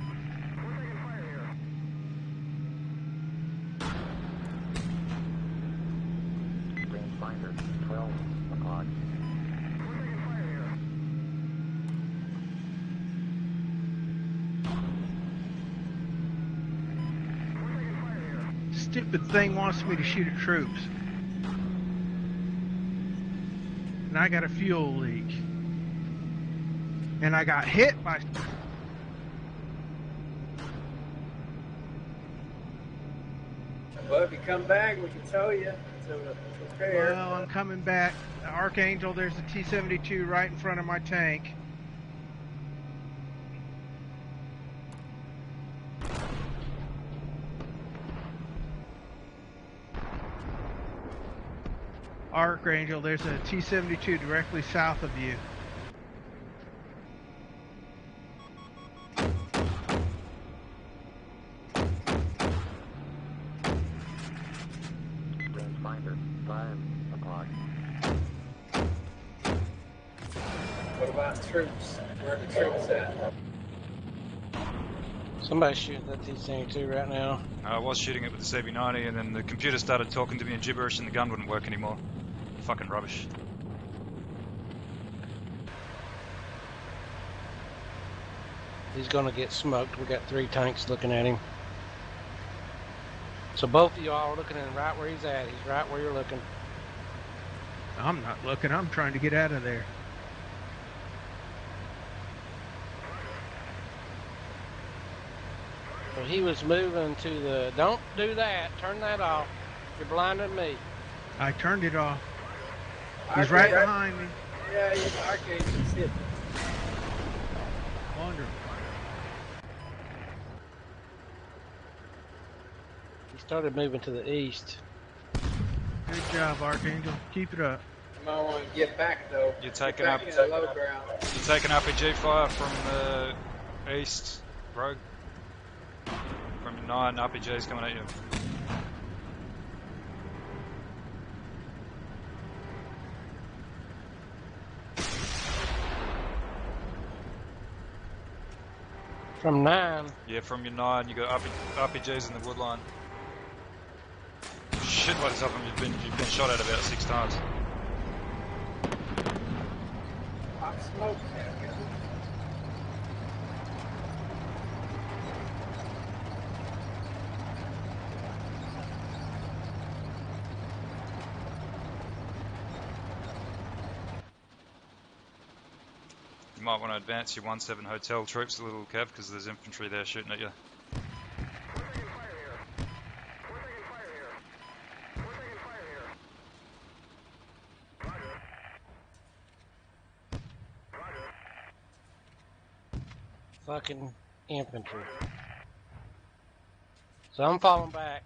Rangefinder, 12 o'clock. Stupid thing wants me to shoot at troops. And I got a fuel leak. And I got hit by... Well, if you come back, we can tell you to prepare. Well, I'm coming back. Archangel, there's a T-72 right in front of my tank. Archangel, there's a T-72 directly south of you. Rangefinder, 5 o'clock. What about troops? Where are the troops at? Somebody's shooting that T-72 right now. I was shooting it with the CB90 and then the computer started talking to me in gibberish and the gun wouldn't work anymore. fucking rubbish. He's gonna get smoked. We got 3 tanks looking at him. So both of y'all are looking at him right where he's at. He's right where you're looking. I'm not looking. I'm trying to get out of there. So he was moving to the... Don't do that. Turn that off. You're blinding me. I turned it off. He's Arcade. right behind me. Yeah, he's arcade. He's hit. Wonderful. He started moving to the east. Good job, Archangel. Keep it up. You might want to get back though. You're Get taking back up. in the low ground. You're taking RPG fire from the east, Rogue. From your 9 RPGs coming at you. From 9. Yeah, from your 9, you got RPGs in the woodline. Shitloads of them. You've been shot at about 6 times. Pop smoke. You might want to advance your 1-7 hotel troops a little, Kev, because there's infantry there shooting at you. Fucking infantry. So I'm falling back.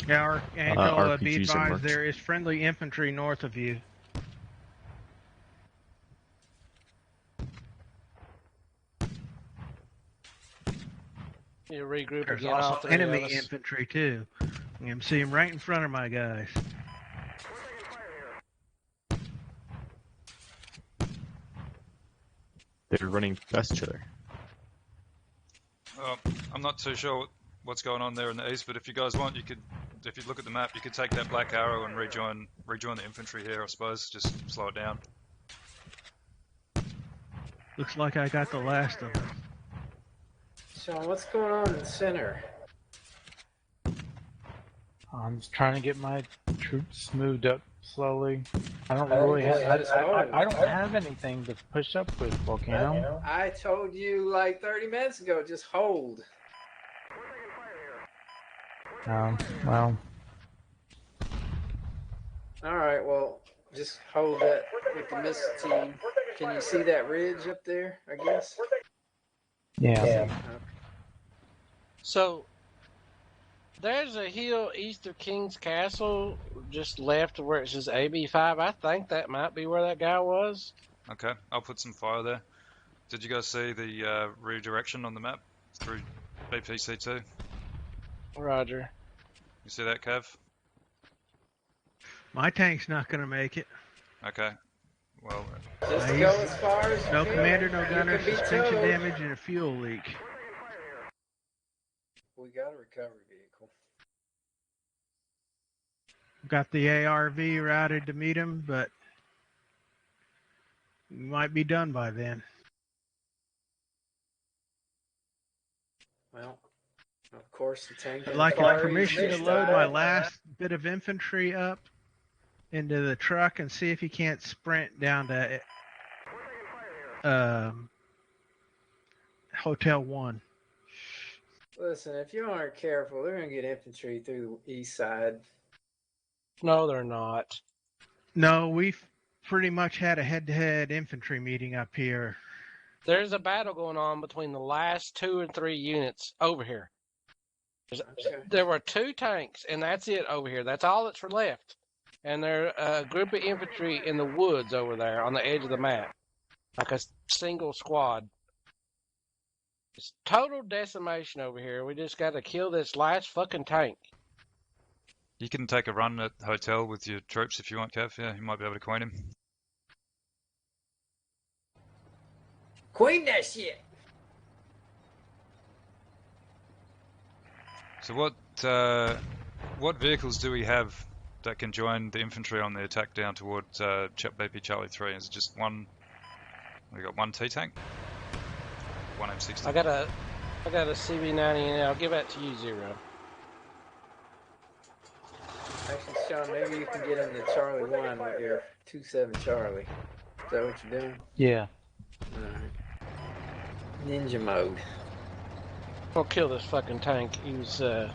Yeah, Archangel, be RPGs are advised marked. there is friendly infantry north of you. You regroup There's again. All also 3 enemy of us. infantry too. You can see them right in front of my guys. They're running past each other. I'm not too sure what's going on there in the east, but if you guys want, you could, if you look at the map, you could take that black arrow and rejoin the infantry here, I suppose. Just slow it down. Looks like I got the last of them. Sean, what's going on in the center? I'm just trying to get my troops moved up slowly. I don't really have. I don't have anything to push up with, Volcano. I told you like 30 minutes ago, just hold. Well, All right, well, just hold that with the missile team. Can you see that ridge up there, I guess? yeah. So there's a hill east of King's Castle, just left of where it says AB5. I think that might be where that guy was. Okay, I'll put some fire there. Did you guys see the redirection on the map through BPC2? Roger. You see that, Kev? My tank's not going to make it. Okay. Well, Just Nice. go as far as you No can. commander, no You gunner, can be suspension towed. damage, and a fuel leak. We got a recovery vehicle. Got the ARV routed to meet him, but we might be done by then. Well, of course, the tank. I'd like his permission to load my last bit of infantry up into the truck and see if he can't sprint down to Hotel 1. Listen, if you aren't careful, they're going to get infantry through the east side. No, they're not. No, we've pretty much had a head-to-head infantry meeting up here. There's a battle going on between the last 2 and 3 units over here. Okay. There were 2 tanks, and that's it over here. That's all that's left. And there are a group of infantry in the woods over there on the edge of the map. Like a single squad. It's total decimation over here. We just got to kill this last fucking tank. you can take a run at the hotel with your troops if you want, Kev. Yeah, you might be able to coin him. Queen that shit! So what What vehicles do we have that can join the infantry on the attack down towards BP Charlie 3? Is it just one? We got one T-tank? One M60? I got a CV-90 and I'll give that to you, Zero. Actually, Sean, maybe you can get into Charlie 1 with your 27 Charlie. Is that what you're doing? Yeah. Alright. Ninja mode. I'll kill this fucking tank. He was in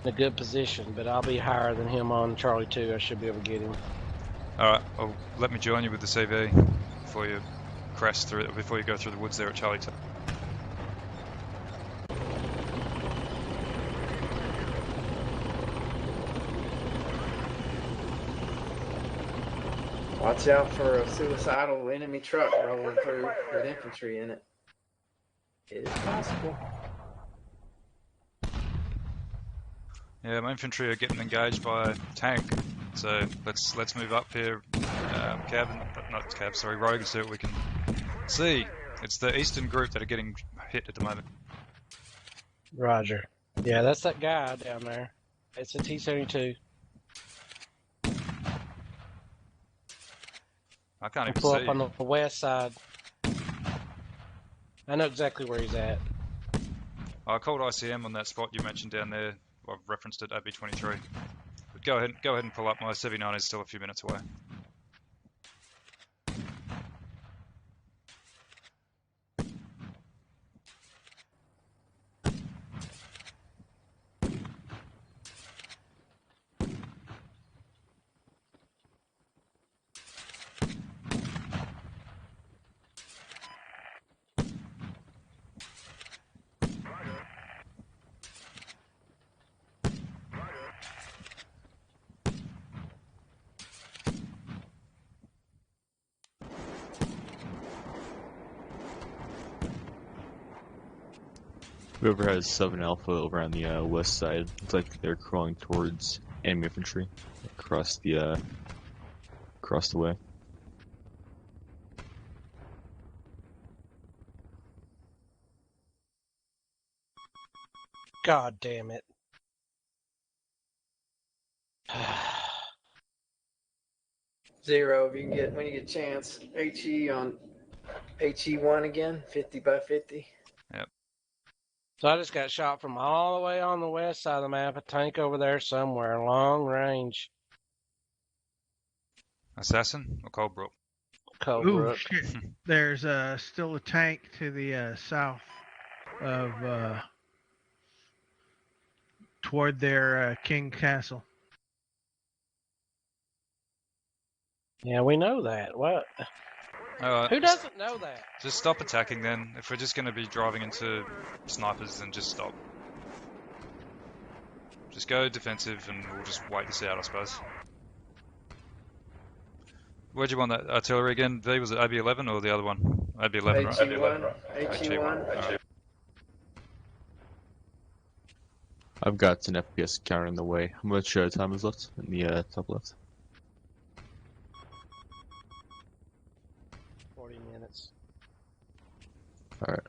a good position, but I'll be higher than him on Charlie 2. I should be able to get him. Alright, well, let me join you with the CV before you crest through it, before you go through the woods there at Charlie 2. Watch out for a suicidal enemy truck rolling through with infantry in it. It is possible. Yeah, my infantry are getting engaged by a tank, so let's move up here, Rogue, and see what we can see. It's the eastern group that are getting hit at the moment. Roger. Yeah, that's that guy down there. It's a T-72. I can't even Pull see. up on the west side. I know exactly where he's at. I called ICM on that spot you mentioned down there. I've referenced it, AB23. But go ahead and pull up. My CV-9 is still a few minutes away. Whoever has 7 Alpha over on the west side, looks like they're crawling towards enemy infantry across the way. God damn it. Zero, if you can get, when you get a chance, HE on HE1 again, 50 by 50. Yep. So I just got shot from all the way on the west side of the map. A tank over there somewhere, long range. Assassin or Coldbrook? Ooh, Colebrook. shit. There's still a tank to the south of toward their King Castle. Yeah, we know that. What? Who doesn't know that? Just stop attacking then. If we're just going to be driving into snipers, then just stop. Just go defensive and we'll just wait this out, I suppose. Where'd you want that artillery again? V, was it AB11 or the other one? AB11, right? HE1. HE1. Alright. I've got an FPS counter in the way. How much time is left in the top left? 40 minutes. Alright.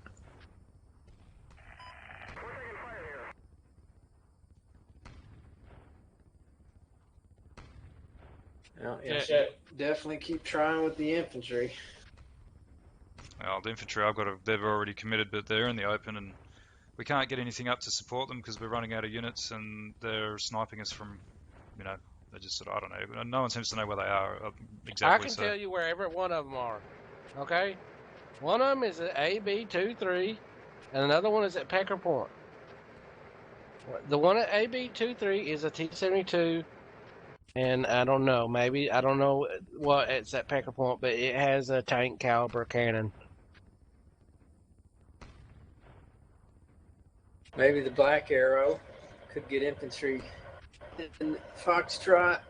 Well, yeah, definitely keep trying with the infantry. Well, the infantry they've already committed, but they're in the open and we can't get anything up to support them because we're running out of units and they're sniping us from, they're just sort of, I don't know. No one seems to know where they are exactly. I can tell you where every one of them are. Okay? One of them is at AB23 and another one is at Pecker Point. The one at AB23 is a T-72 and I don't know what it's at Pecker Point, but it has a tank caliber cannon. Maybe the Black Arrow could get infantry in Foxtrot.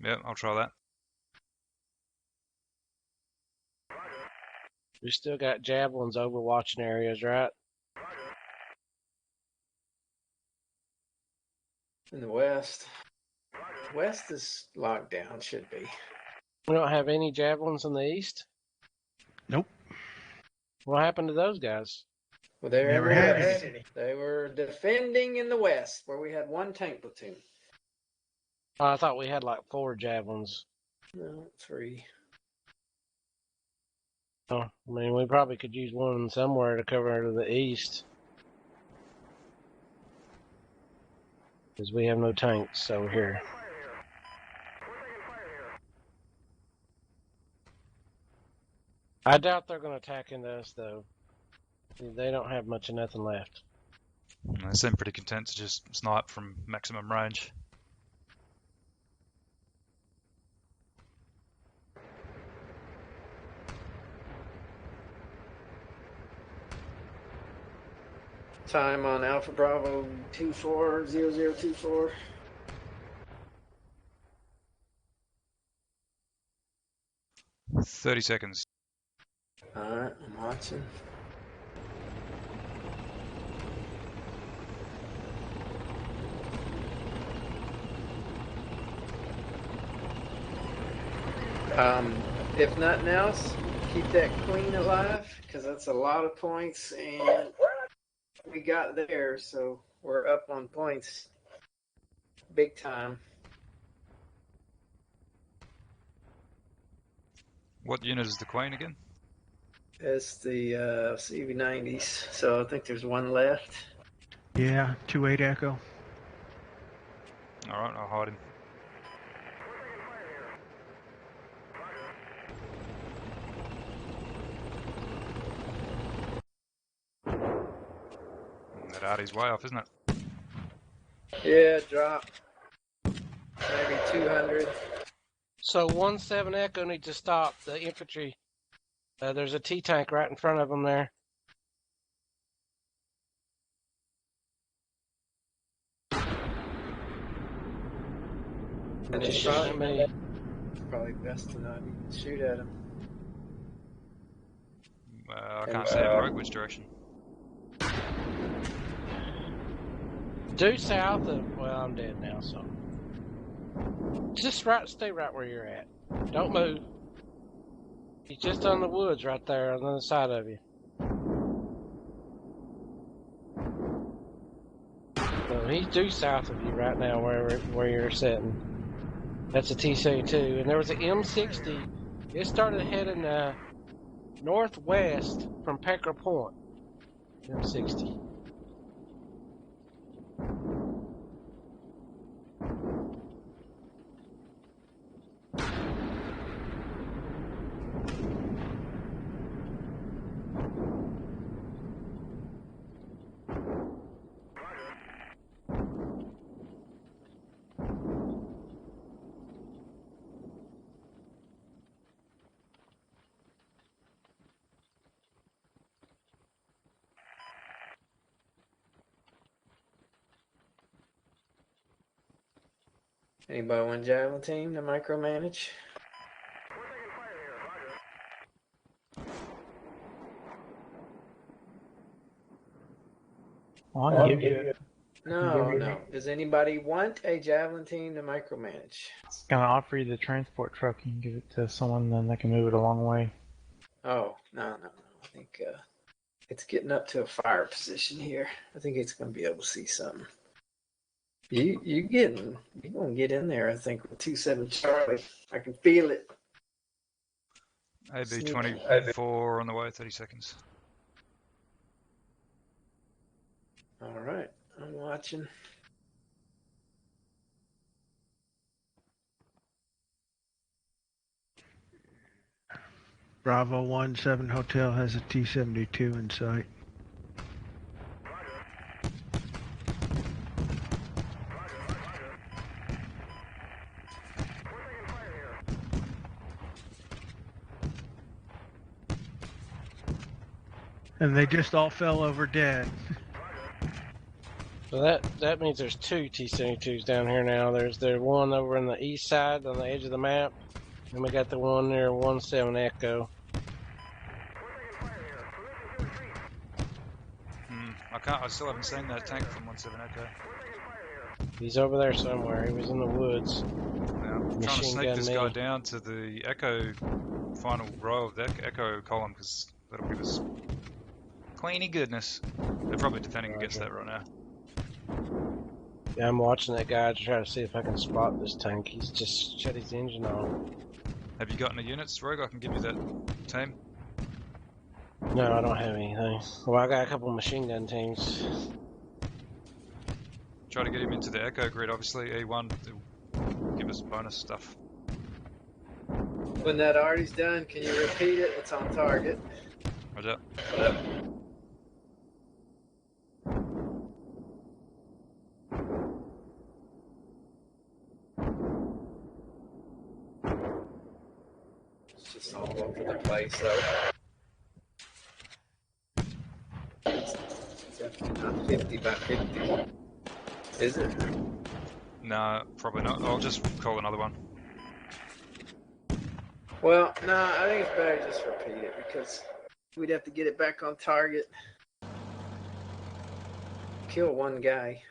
Yeah, I'll try that. We still got javelins over watching areas, right? In the west. West is locked down, should be. We don't have any javelins in the east? Nope. What happened to those guys? Well, they're Never in the had west. any. They were defending in the west, where we had one tank platoon. Oh, I thought we had like 4 javelins. No, 3. Oh, I mean, we probably could use one somewhere to cover to the east. Because we have no tanks over here. I doubt they're going to attack into us, though. They don't have much of nothing left. They seem pretty content to just snipe from maximum range. Time on Alpha Bravo 240024. "30 seconds. Alright, I'm watching. If nothing else, keep that queen alive, because that's a lot of points, and we got there, so we're up on points big time. What unit is the Queen again? It's the CV90s, so I think there's one left. Yeah, 2-8 Echo. Alright, I'll hide him. That Artie's way off, isn't it? Yeah, drop. Maybe 200. So 1-7 Echo needs to stop the infantry. There's a T-tank right in front of them there. And Just it's shooting at me. probably best to not even shoot at him. I can't see him right which direction. Due south of, well, I'm dead now, so. Just stay right where you're at. Don't move. He's just on the woods right there on the other side of you. So he's due south of you right now where you're sitting. That's a T-72. And there was an M60. It started heading northwest from Pecker Point. M60. Anybody want Javelin team to micromanage? Well, I can give you it. No. Does anybody want a Javelin team to micromanage? It's gonna offer you the transport truck. You can give it to someone, then they can move it a long way. Oh, no. I think it's getting up to a fire position here. I think it's going to be able to see something. You're going to get in there, I think, with 27 Charlie. I can feel it. AB 24 on the way, 30 seconds. All right, I'm watching. Bravo 1-7 Hotel has a T-72 in sight. And they just all fell over dead. So that means there's 2 T-72s down here now. There's one over on the east side on the edge of the map. And we got the one near 1-7 Echo. I still haven't seen that tank from 1-7 Echo. He's over there somewhere. He was in the woods. Now, I'm trying to Machine sneak gun this me. guy down to the echo final row of the echo column because that'll give us queenie goodness. They're probably defending against that right now. Yeah, I'm watching that guy to try to see if I can spot this tank. He's just shut his engine off. Have you got any units, Rogue? I can give you that team. No, I don't have anything. Well, I got a couple machine gun teams. Try to get him into the echo grid, obviously. E1 will give us bonus stuff. When that arty's done, can you repeat it? It's on target. Roger. It's just all over the place, though. It's definitely not 50 by 50. Is it? No, probably not. I'll just call another one. Well, no, I think it's better just repeat it because we'd have to get it back on target. Kill one guy.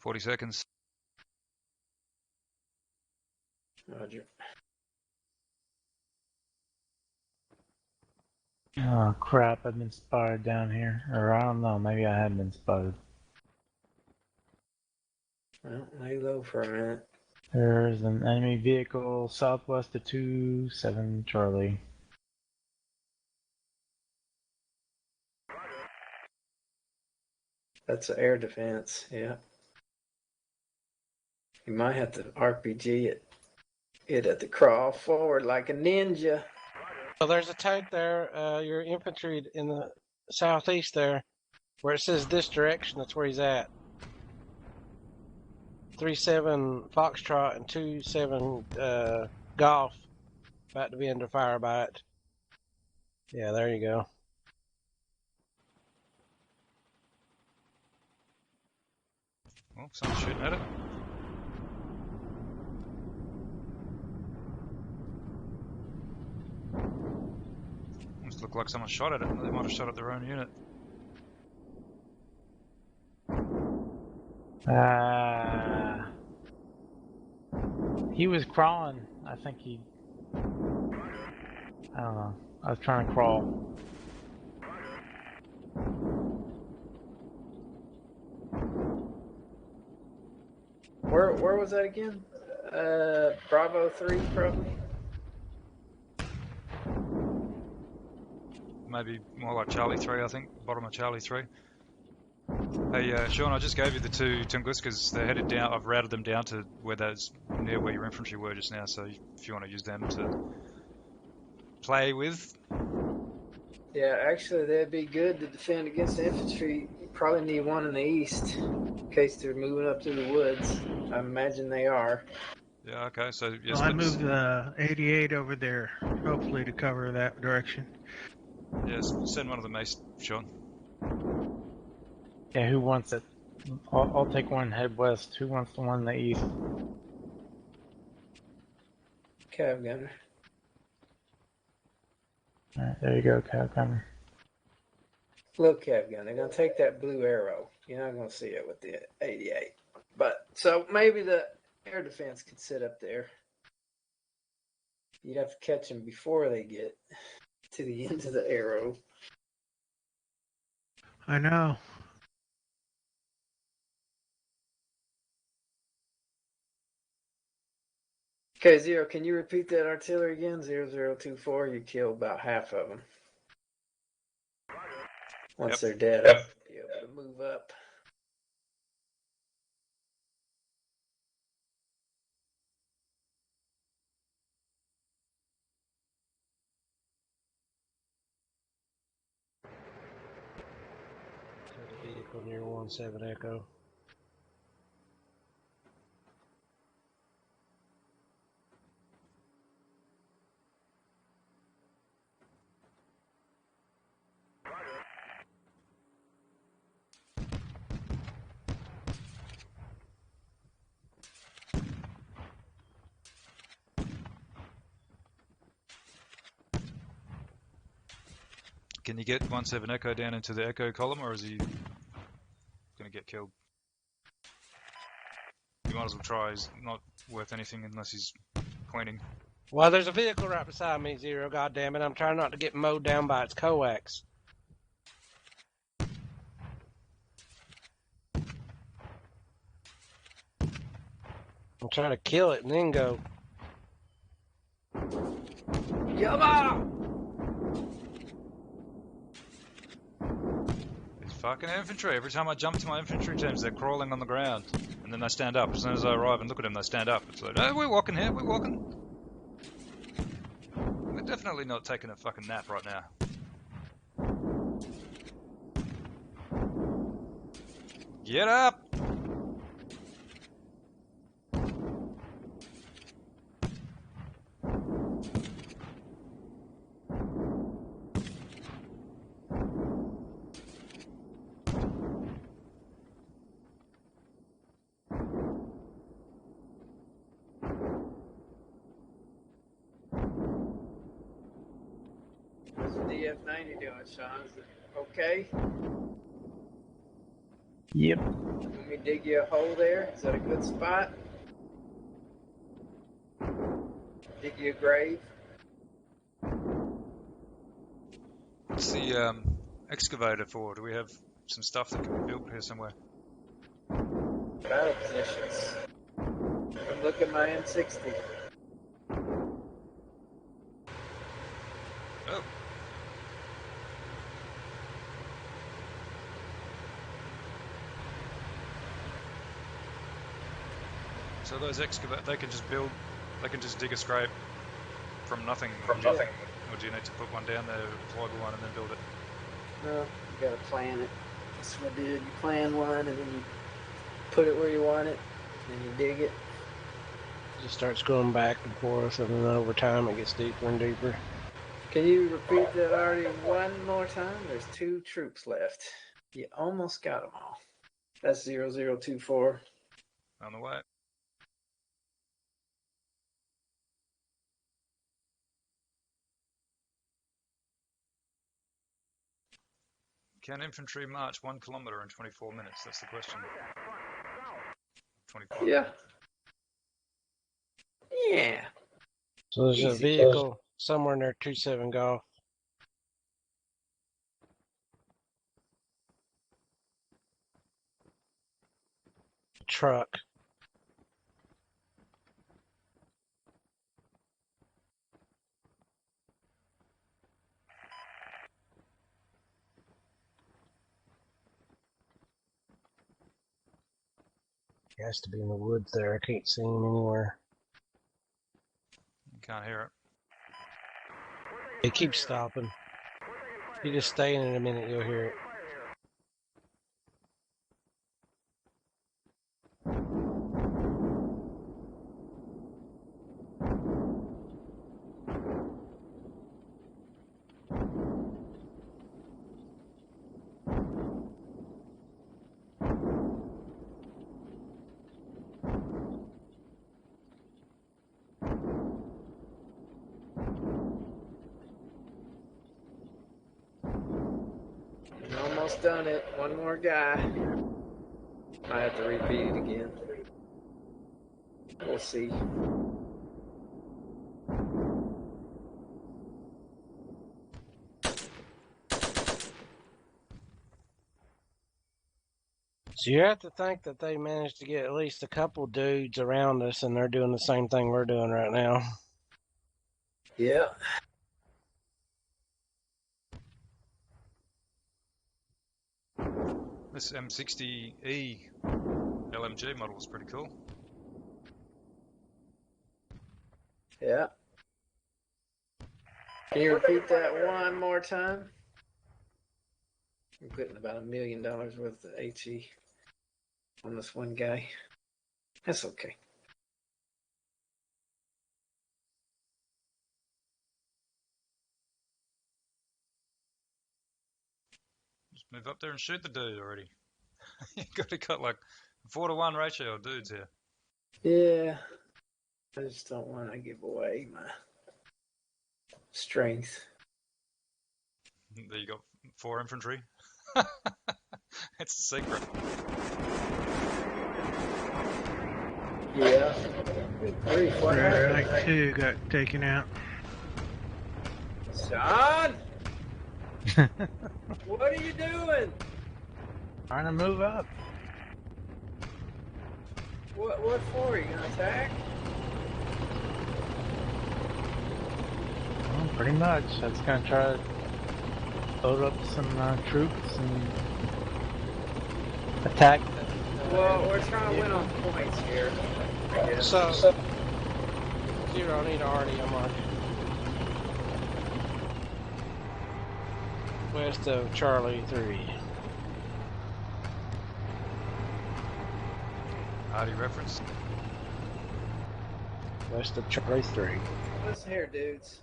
$40 seconds. Roger. Oh crap, I've been spotted down here. Or I don't know, maybe I have been spotted. Well, lay low for a minute. There's an enemy vehicle southwest of 27 Charlie. That's air defense, yeah. You might have to RPG it. It had to crawl forward like a ninja. So there's a tank there. Your infantry in the southeast there, where it says this direction. That's where he's at. 3-7 Foxtrot and 2-7 Golf. About to be under fire by it. Yeah, there you go. Oh, someone's shooting at it. Almost looked like someone shot at it. They might have shot at their own unit. He was crawling. I think he... I don't know. I was trying to crawl. Where was that again? Bravo 3, probably. Maybe more like Charlie 3, I think. Bottom of Charlie 3. Hey, Sean, I just gave you the two Tunguskas. They're headed down. I've routed them down to where those near where your infantry were just now. So if you want to use them to play with, Yeah, actually, that'd be good to defend against infantry. You probably need one in the east in case they're moving up through the woods. I imagine they are. yeah, okay. So yes, Well, I moved 88 over there, hopefully to cover that direction. yes, send one of them east, Sean. Yeah, who wants it? I'll take one head west. Who wants the one in the east? Cav gunner. Alright, there you go, Cow Gunner. Look, Cav gunner. They're going to take that blue arrow. You're not going to see it with the 88. But, so maybe the air defense could sit up there. You'd have to catch them before they get to the end of the arrow. I know. Okay, Zero, can you repeat that artillery again? 0024, you kill about half of them. Once they're dead, you'll be able to move up. Got a vehicle near 1-7 Echo. Can you get 17 Echo down into the Echo column, or is he going to get killed? You might as well try. He's not worth anything unless he's pointing. Well, there's a vehicle right beside me, Zero. God damn it! I'm trying not to get mowed down by its coax. I'm trying to kill it and then go. Come on! It's fucking infantry. Every time I jump to my infantry teams, they're crawling on the ground. And then they stand up. As soon as I arrive and look at them, they stand up. It's like, no, we're walking here, we're walking. We're definitely not taking a fucking nap right now. Get up! What's the DF90 doing, Sean? Is it okay? Yep. Let me dig you a hole there. Is that a good spot? Dig you a grave? What's the excavator for? Do we have some stuff that can be built here somewhere? Battle positions. I'm looking at my M60. Oh. So those they can just build, they can just dig a scrape from nothing. Or do you need to put one down there, a deployable one, and then build it? No, you gotta plan it. That's what I did. You plan one, and then you put it where you want it, and then you dig it. It just starts going back and forth, and then over time it gets deeper and deeper. Can you repeat that already one more time? There's 2 troops left. You almost got them all. That's 0024. On the way. Can infantry march 1 kilometer in 24 minutes? That's the question. 25. Yeah. Yeah. So there's a Easy. vehicle somewhere near 27 Golf. Truck. He has to be in the woods there. I can't see him anywhere. You can't hear it. He keeps stopping. You just stay in a minute, you'll hear it. Almost done it. One more guy. I have to repeat it again. We'll see. So you have to think that they managed to get at least a couple dudes around us, and they're doing the same thing we're doing right now. Yeah. This M60E LMG model is pretty cool. Yeah. Can you repeat that one more time? I'm putting about $1 million worth of HE on this one guy. That's okay. Just move up there and shoot the dude already. You got like a 4-to-1 ratio of dudes here. Yeah. I just don't want to give away my strength. There you go. 4 infantry. It's a secret. Yeah. Good grief, what Red happened? Knight 2 got taken out. Son! What are you doing? Trying to move up. What for? Are you gonna attack? Well, pretty much. I was gonna try to load up some troops and attack. Well, we're trying to win on points here. I guess. So, Zero, I need already on mark. West of Charlie 3. Hardy reference. West of Charlie 3. Listen here, dudes.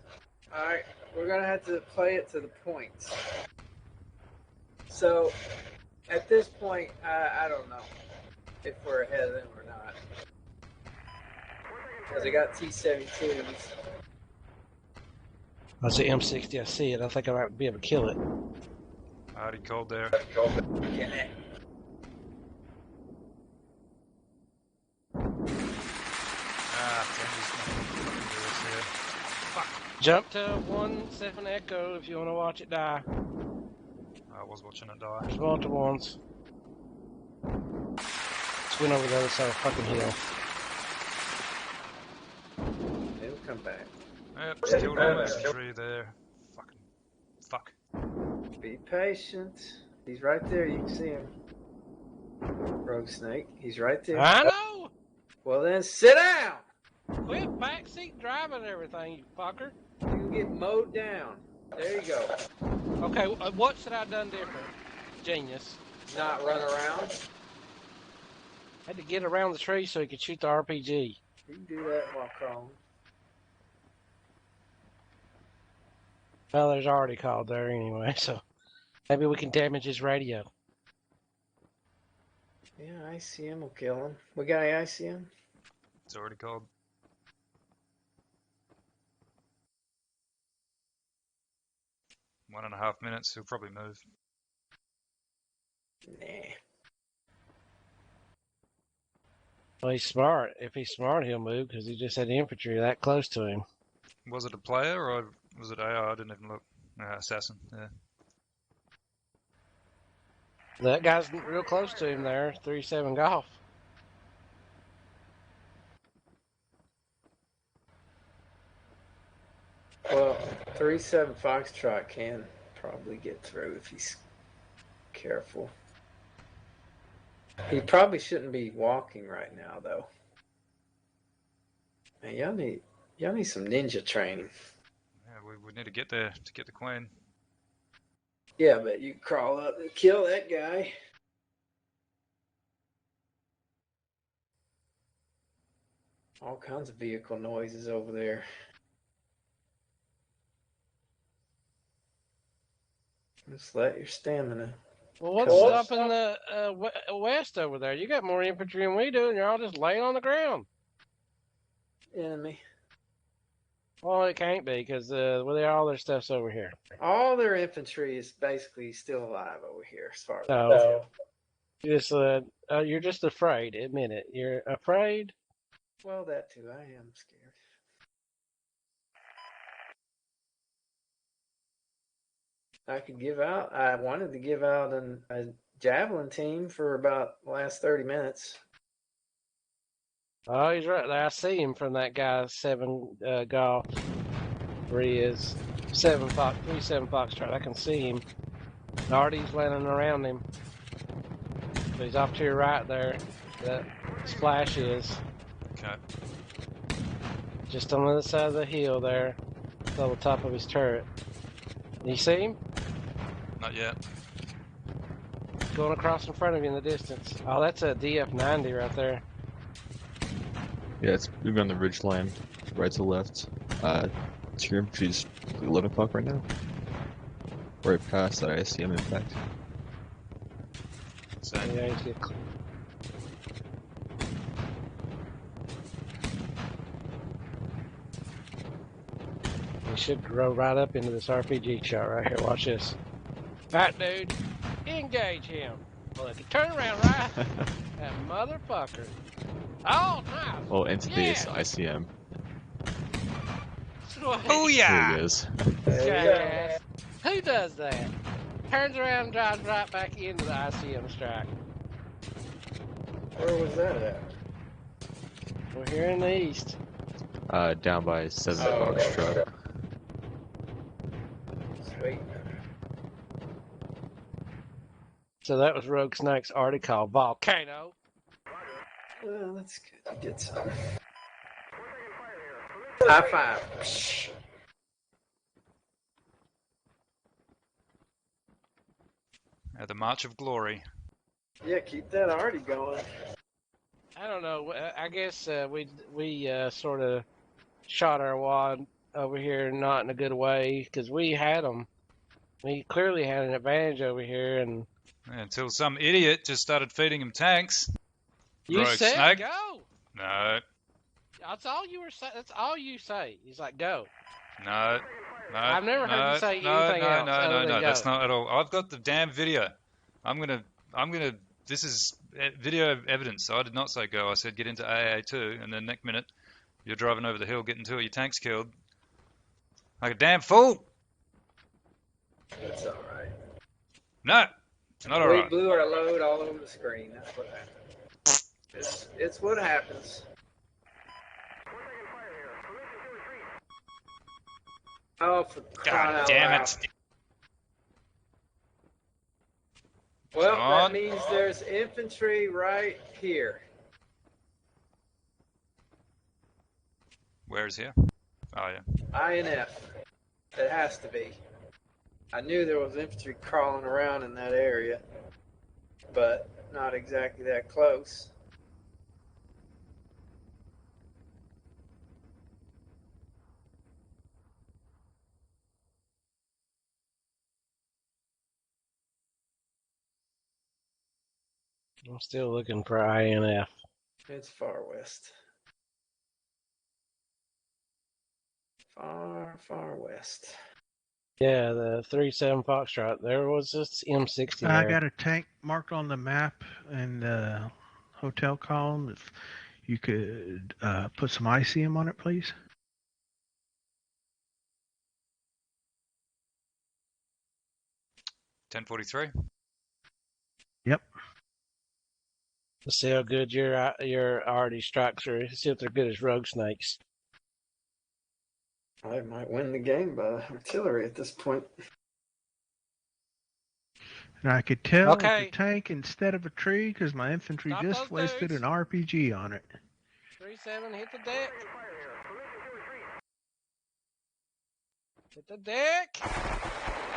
Alright, we're gonna have to play it to the points. So, at this point, I don't know if we're ahead of them or not. Because they got T-72s. That's the M60, I see it. I think I might be able to kill it. Hardy cold there. Yeah. Jump to 1-7 Echo if you want to watch it die. I was watching it die. There's multiple ones. Let's win over the other side of the fucking hill. They'll come back. Yep, still no infantry there. Fucking fuck. Be patient. He's right there. You can see him. Rogue Snake. He's right there. I know! Well, then sit down. Quit backseat driving everything, you fucker. You can get mowed down. There you go. Okay, what should I have done different? Genius. Not run around. Had to get around the tree so he could shoot the RPG. You can do that while crawling. Well, there's already called there anyway, so maybe we can damage his radio. Yeah, ICM will kill him. We got any ICM? It's already cold. One and a half minutes, he'll probably move. Nah. Well, he's smart. If he's smart, he'll move because he just had infantry that close to him. Was it a player or was it AR? I didn't even look. Assassin, yeah. That guy's real close to him there, 3-7 Golf. Well, 3-7 Foxtrot can probably get through if he's careful. He probably shouldn't be walking right now, though. Man, y'all need some ninja training. Yeah, we need to get there to get the queen. Yeah, but you crawl up and kill that guy. All kinds of vehicle noises over there. Just let your stamina. Well, what's up in the west over there? You got more infantry than we do, and you're all just laying on the ground. Enemy. Well, it can't be because all their stuff's over here. All their infantry is basically still alive over here, as far as I So, know. you're just afraid. Admit it. You're afraid. Well, that too. I am scared. I could give out. I wanted to give out a javelin team for about the last 30 minutes. Oh, he's right there. I see him from that guy 7 Golf. Where he is 3-7 Foxtrot. I can see him. Nardy's landing around him. So he's off to your right there. That splash is. Okay. Just on the other side of the hill there. On the top of his turret. You see him? Not yet. Going across in front of you in the distance. Oh, that's a DF-90 right there. Yeah, it's moving on the ridge line, right to left. Tier infantry's 11 o'clock right now. Right past that ICM, in fact. So, Yeah, you see it. You should roll right up into this RPG shot right here. Watch this. Alright, dude. Engage him. Well, if you turn around, right? That motherfucker. Oh, nice. Oh, into Yeah. the ICM. Sweet. Here he Booyah! goes. Jackass. Who does that? Turns around and drives right back into the ICM strike. Where was that at? We're here in the east. Down by 7 Oh, Foxtrot. Sweet. So that was Rogue Snake's article, Volcano. Well, that's good. You did something. High five. The March of Glory. Yeah, keep that already going. I don't know. I guess we sort of shot our wad over here, not in a good way, because we had them. We clearly had an advantage over here, and Until some idiot just started feeding him tanks. you Rogue said Snake? go. No, That's all you were saying. That's all you say. He's like go. no, no. I've never heard you say no, anything else other than no. go. That's not at all. I've got the damn video. I'm gonna. This is video evidence. I did not say go. I said get into AA2, and then next minute you're driving over the hill, getting two of your tanks killed. Like a damn fool. That's all right. No, it's not all We right. blew our load all over the screen. That's what happened. It's what happens. Oh, for crying God out damn loud. it. Well, Come on. that means there's infantry right here. Where is here? Oh yeah. INF. It has to be. I knew there was infantry crawling around in that area, but not exactly that close. I'm still looking for INF. It's far west. Far, far west. Yeah, the 37 Foxtrot. There was this M60 I there. got a tank marked on the map in the hotel column. If you could put some ICM on it, please. .1043. Yep. Let's see how good your already strikes are. See if they're good as Rogue Snakes. I might win the game by artillery at this point. And I could tell Okay. it's a tank instead of a tree because my infantry Stop just those wasted dudes. an RPG on it. 37, hit the deck. Hit the deck.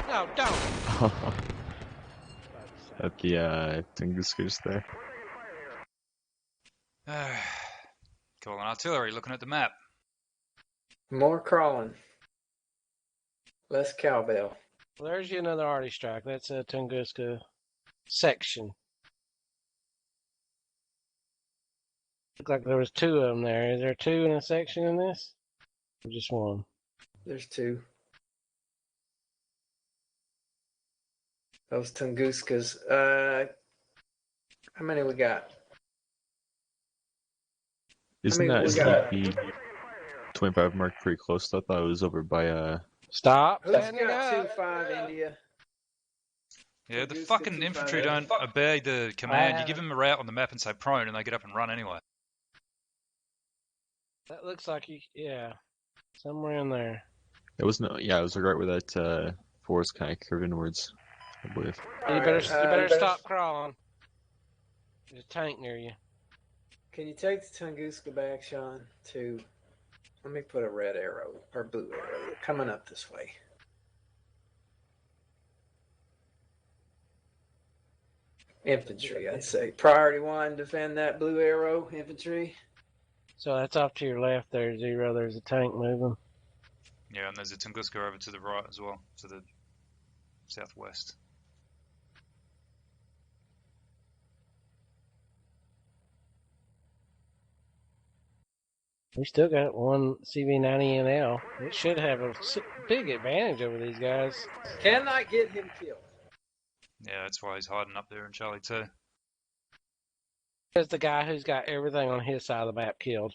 No, don't. At the Tunguskers there. Calling artillery, looking at the map. More crawling. Less cowbell. Well, there's you another arty strike. That's a Tunguska section. Looked like there was two of them there. Is there two in a section in this? Or just one? There's two. Those Tunguskas. How many we got? Isn't mean, that we is got- the 25 mark pretty close? I thought it was over by Stop. Who's standing got up. 2-5 India? Yeah, the Reduce fucking the infantry 2-5. don't obey the command. You have give it. them a route on the map and say prone, and they get up and run anyway. That looks like you. Yeah, somewhere in there. it wasn't. Yeah, it was right where that forest kind of curved inwards, I believe. You Alright, better stop crawling. There's a tank near you. Can you take the Tunguska back, Sean? Let me put a red arrow or blue arrow. They're coming up this way. Infantry, I'd say. Priority 1, defend that blue arrow, infantry. So that's off to your left there, Zero. There's a tank moving. Yeah, and there's a Tunguska over to the right as well, to the southwest. We still got one CV90NL. It should have a big advantage over these guys. Cannot get him killed. Yeah, that's why he's hiding up there in Charlie 2. There's the guy who's got everything on his side of the map killed.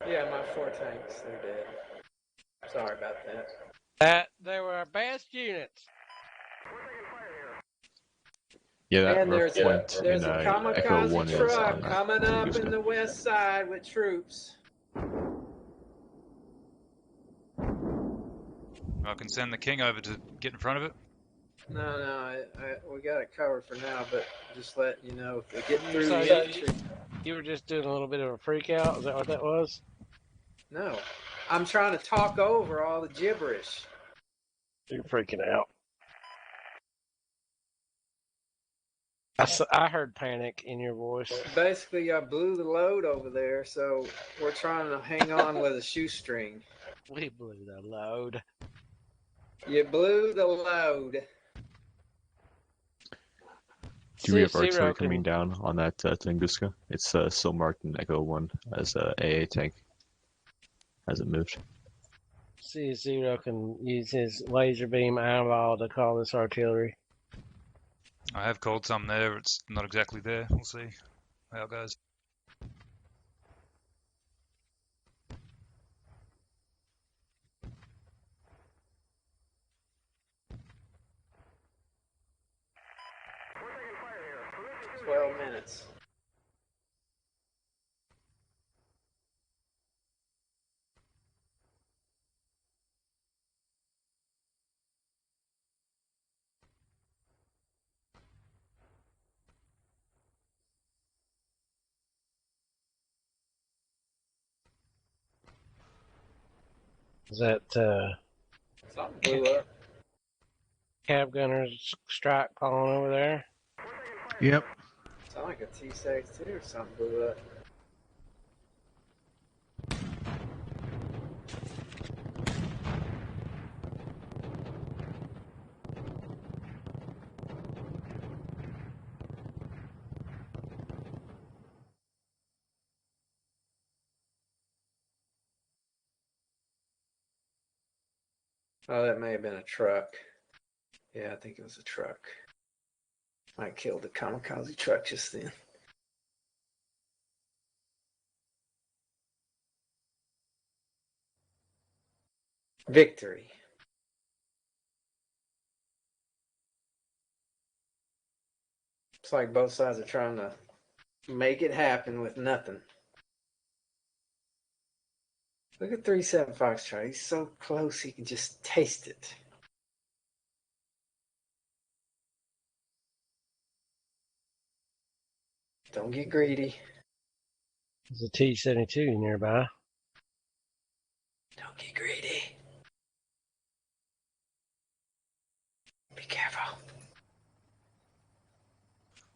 Yeah, my 4 tanks, they're dead. Sorry about that. They were our best units. Yeah, that And rough point there's in a Echo 1 kamikaze is truck on that coming up in Tunguska. the west side with troops. I can send the King over to get in front of it. No, we got it covered for now, but just letting you know if we get through So the infantry. you were just doing a little bit of a freak out? Is that what that was? No, I'm trying to talk over all the gibberish. You're freaking out. I heard panic in your voice. Basically, I blew the load over there, so we're trying to hang on with a shoestring. We blew the load. You blew the load. Do we have Zero artillery can- coming down on that Tunguska? It's still marked in Echo 1 as a AA tank. Hasn't moved. Zero can use his laser beam eyeball to call this artillery. I have called some there. It's not exactly there. We'll see how it goes. Here. 12 minutes. Is that Something blew up. cab gunner's strike falling over there? Yep. Sound like a T-62 or something blew up. Oh, that may have been a truck. Yeah, I think it was a truck. I killed the kamikaze truck just then. Victory. It's like both sides are trying to make it happen with nothing. Look at 37 Foxtrot. He's so close he can just taste it. Don't get greedy. There's a T-72 nearby. Don't get greedy. Be careful.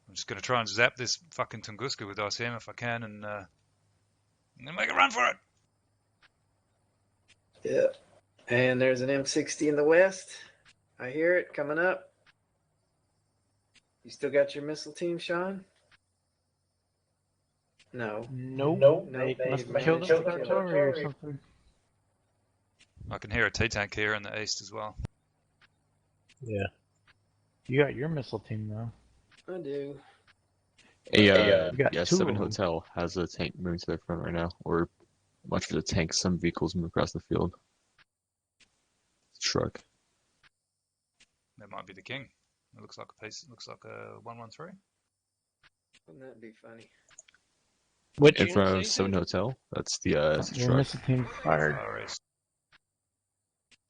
I'm just going to try and zap this fucking Tunguska with ICM if I can and then make a run for it. Yeah. And there's an M60 in the west. I hear it coming up. You still got your missile team, Sean? No. Nope. No, They must have managed killed to the kill artillery or something. I can hear a T-tank here in the east as well. Yeah. You got your missile team though. I do. You got two 7 of them. Hotel has a tank moving to their front right now, or much for the tank, some vehicles move across the field. Truck. That might be the King. It looks like a piece. It looks like a 113. Wouldn't that be funny? Which In front of unit, 7 Hotel, that's the Your truck. missile team's fired. Far east.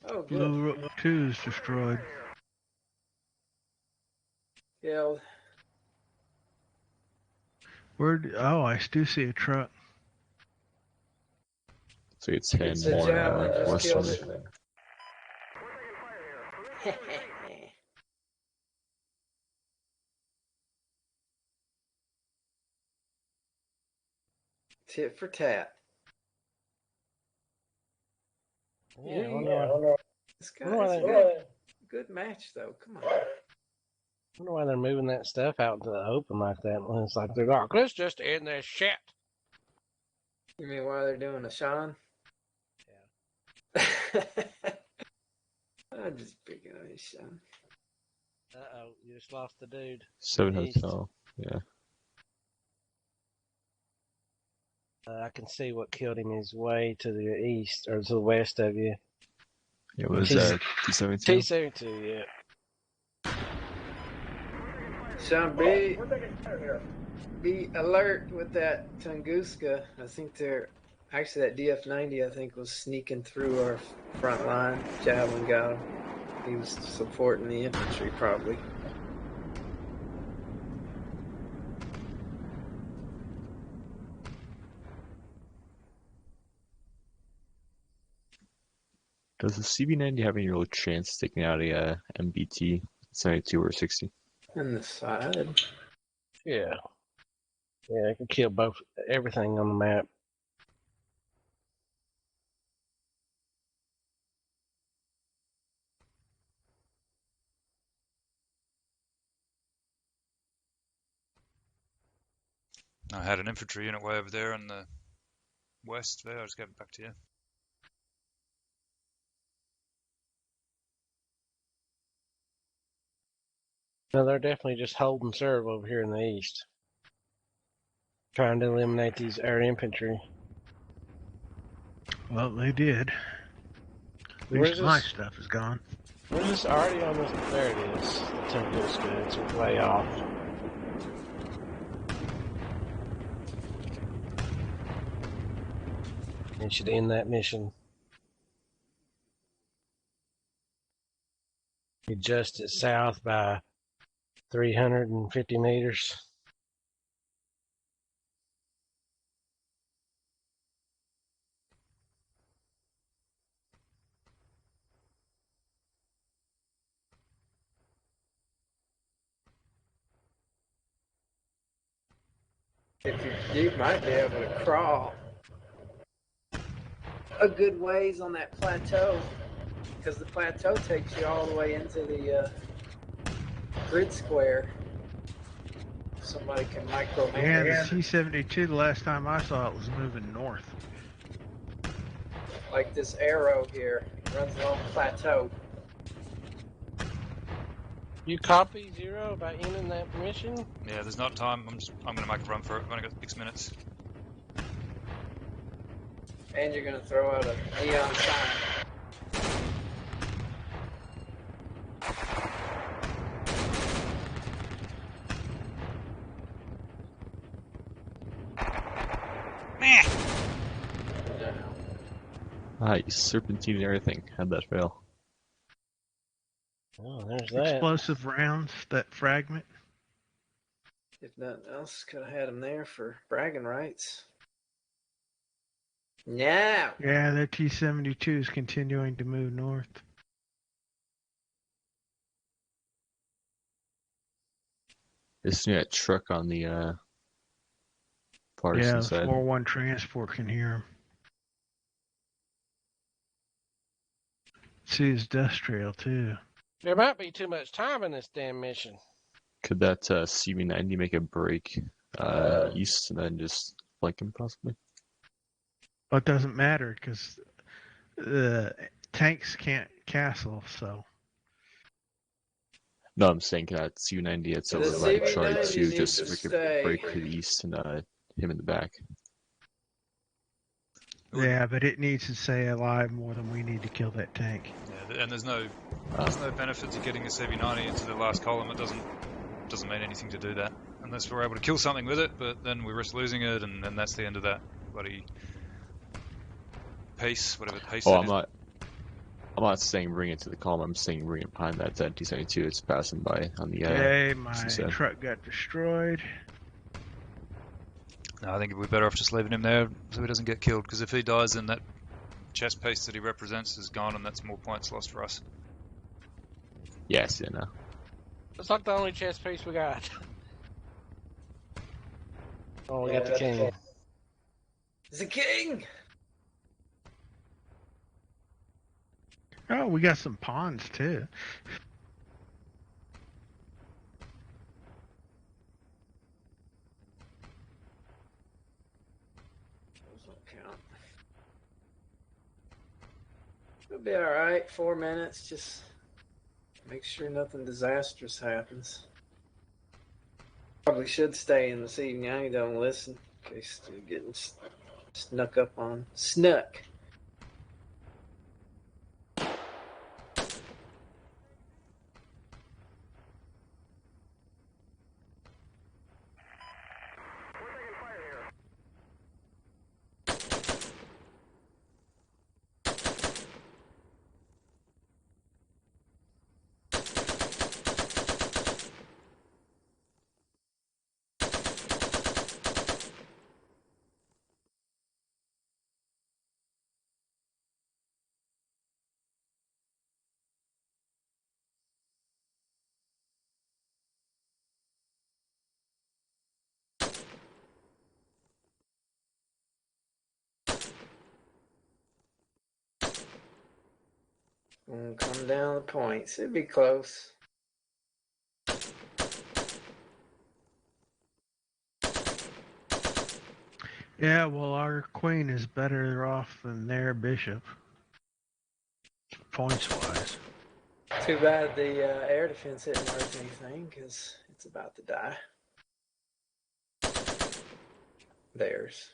Oh, good. Blue Rook 2 is destroyed. Yeah, Oh, I do see a truck. So it's 10 it's a more javelin. Just west killed from it. Tit for tat. Yeah, I Yeah, wonder This wonder why guy's they- good match, though. Come on. wonder why they're moving that stuff out into the open like that. When it's like they're like, let's just end this shit. You mean while they're doing a Sean? Yeah. I'm just picking on you, Sean. Uh-oh, you just lost the dude. 7 East. hotel. Yeah. I can see what killed him is way to the east, or to the west of you. It was He's- T72. T-72, yeah. Sean, be alert with that Tunguska. I think they're actually that DF-90. I think was sneaking through our front line. Javelin got him. He was supporting the infantry, probably. Does the CB90 have any real chance taking out a MBT 72 or 60? On the side. Yeah. Yeah, it can kill everything on the map. I had an infantry unit way over there in the west there. I'll just get back to you. No, they're definitely just holding serve over here in the east. Trying to eliminate these air infantry. Well, they did. At Where's least my this? stuff is gone. Where's this already on this? There it is. The Tunguska. It's way off. It should end that mission. Adjust it south by 350 meters. You might be able to crawl a good ways on that plateau, because the plateau takes you all the way into the grid square. Somebody can micromanage. Yeah, the T-72, the last time I saw it, was moving north. Like this arrow here runs along the plateau. You copy Zero about ending that mission? Yeah, there's not time. I'm gonna make a run for it. I've only got 6 minutes. And you're going to throw out a neon sign. Ah, you serpentine and everything. How'd that fail? Oh, there's that. Explosive rounds, that fragment. If nothing else, could have had him there for bragging rights. No. Yeah, that T-72 is continuing to move north. Isn't that truck on the partisan Yeah, the side? 4-1 transport can hear him. See his dust trail, too. There might be too much time in this damn mission. Could that CB90 make a break east and then just flank him possibly? Well, it doesn't matter, because the tanks can't castle, so... No, I'm saying that CB90 it's The over by Charlie CB90 2 needs just to make a stay. break to the east and him in the back. Yeah, but it needs to stay alive more than we need to kill that tank. Yeah, and there's no benefit to getting a CV90 into the last column. It doesn't mean anything to do that unless we're able to kill something with it. But then we risk losing it, and then that's the end of that bloody pace, whatever pace. Oh, that I'm is. not saying bring it to the column. I'm saying bring it behind that T72. It's passing by on the Okay, my eastern side. truck got destroyed. No, I think we're better off just leaving him there so he doesn't get killed. Because if he dies, then that chest piece that he represents is gone, and that's more points lost for us. Yes, yeah, no. It's not the only chess piece we got. Oh, we got the king. The king! Oh, we got some pawns, too. Count. It'll be all right. 4 minutes. Just make sure nothing disastrous happens. Probably should stay in this evening. I don't listen in case you're getting snuck up on. Snuck. Come down the points. It'd be close. Yeah, well, our queen is better off than their bishop, points wise. Too bad the air defense didn't work anything because it's about to die. Theirs.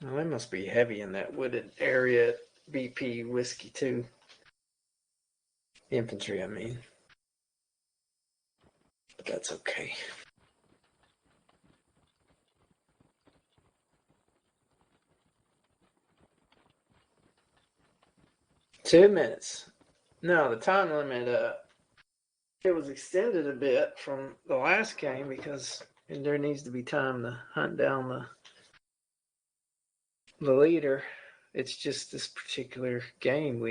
Well, they must be heavy in that wooded area at BP Whiskey 2. Infantry, I mean. But that's okay. Two minutes. No, the time limit, it was extended a bit from the last game because there needs to be time to hunt down the leader. It's just this particular game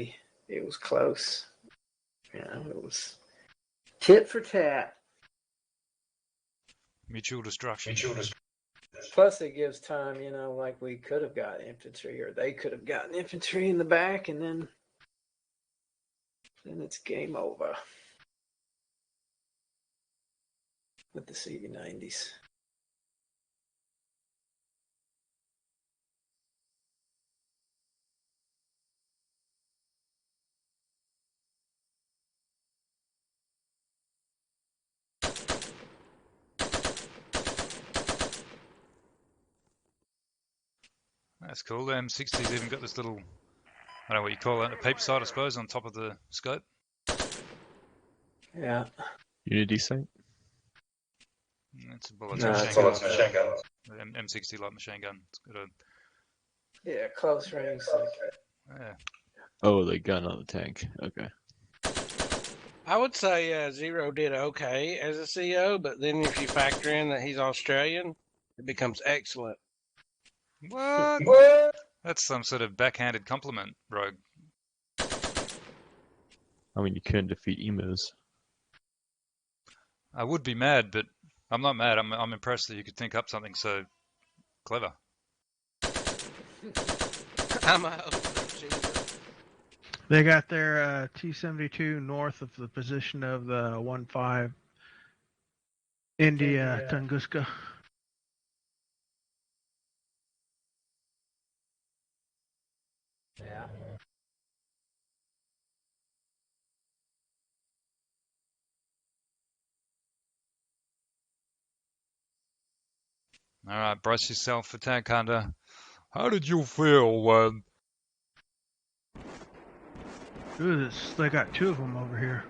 it was close. You know, it was tit for tat. Mutual destruction. Plus, it gives time, you know, like we could have got infantry or they could have gotten infantry in the back, and then it's game over with the CV90s. That's cool. The M60's even got this little, I don't know what you call it, a peep sight, I suppose, on top of the scope. Yeah. Unity sight? It's a bullet No, machine it's gun. The M60 light machine gun. It's got a, Yeah, close range. Like, yeah. Oh, the gun on the tank. Okay. I would say Zero did okay as a CO, but then if you factor in that he's Australian, it becomes excellent. What? That's some sort of backhanded compliment, Rogue. I mean, you couldn't defeat emos. I would be mad, but I'm not mad. I'm impressed that you could think up something so clever. I'm a host. They got their T-72 north of the position of the 1-5 India Tunguska. yeah. All right, brace yourself for Tank Hunter. How did you feel when... Ooh, they got two of them over here.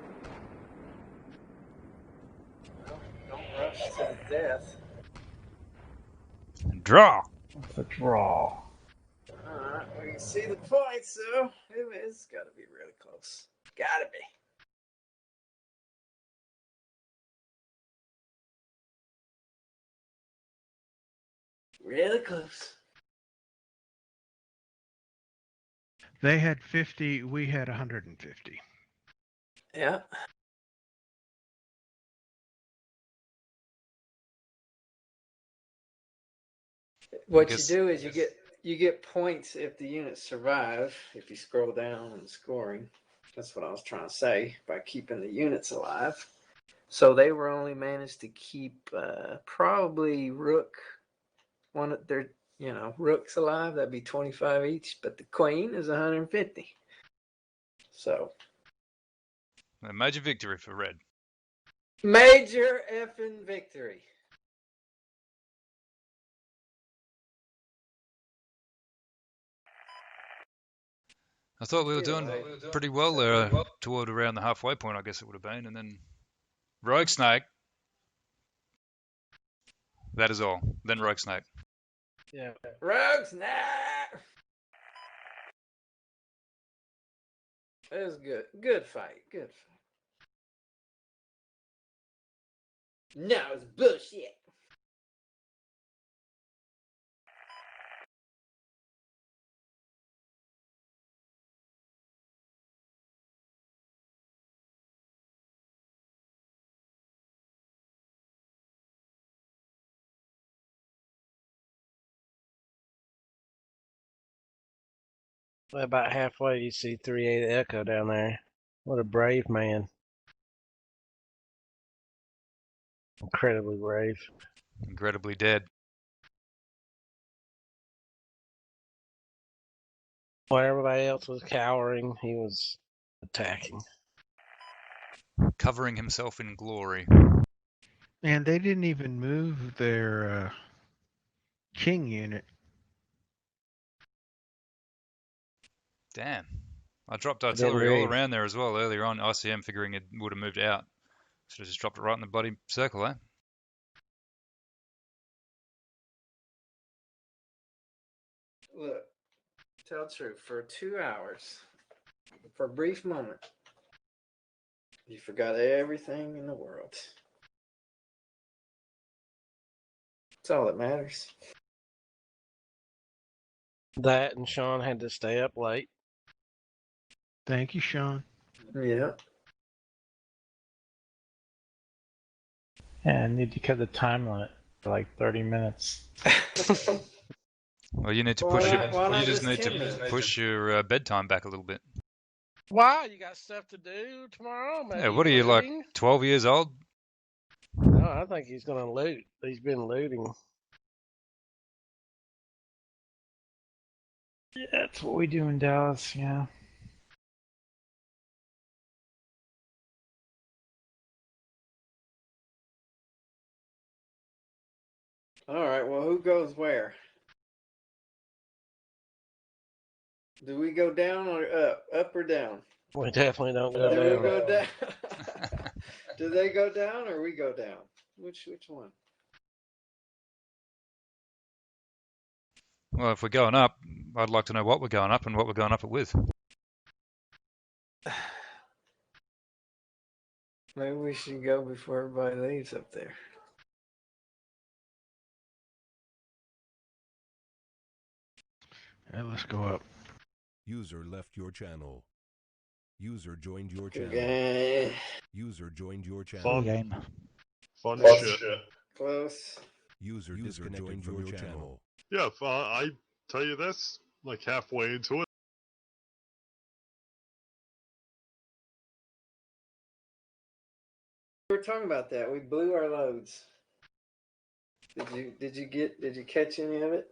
Well, don't rush to the death. Draw! It's a draw. Alright, we can see the points, so it's got to be really close. Gotta be. Really close. They had 50, we had 150. Yeah. What you guess- do is you get points if the units survive. If you scroll down and scoring, that's what I was trying to say by keeping the units alive. So they were only managed to keep probably Rook one of their Rooks alive. That'd be 25 each, but the Queen is 150. So A major victory for Red. major effing victory. I thought we were Either doing way. pretty well there toward around the halfway point, I guess it would have been. And then Rogue Snake. That is all. Then Rogue Snake. Yeah. Rogues, nah. It was good. Good fight. Good fight. No, it's bullshit. About halfway, you see 3-8 Echo down there. What a brave man. Incredibly brave. Incredibly dead. While everybody else was cowering, he was attacking. Covering himself in glory. And they didn't even move their king unit. Damn. I dropped didn't artillery all move. around there as well earlier on. ICM figuring it would have moved out. Should have just dropped it right in the bloody circle, eh? Look, tell the truth. For 2 hours, for a brief moment, you forgot everything in the world. That's all that matters. That and Sean had to stay up late. Thank you, Sean. Yeah. Yeah, I need to cut the time limit for like 30 minutes. Well, you need to Why push not- why your. not You just just need 10 to minutes? push your bedtime back a little bit. Why? You got stuff to do tomorrow? Maybe Yeah, what are you like? looting? 12 years old? No, I think he's gonna loot. He's been looting. Yeah, that's what we do in Dallas, yeah. All right. Well, who goes where? Do we go down or up? Up or down? We definitely don't go Do we down. go down? Do they go down or we go down? Which one? Well, if we're going up, I'd like to know what we're going up and what we're going up it with. Maybe we should go before everybody leaves up there. Let's go up. User left your channel. User joined your channel. Okay. User joined your channel. Fun. Game. Fun Close. shit. Close. User disconnected from your channel. Yeah, I tell you this, like halfway into it. We were talking about that. We blew our loads. Did you catch any of it?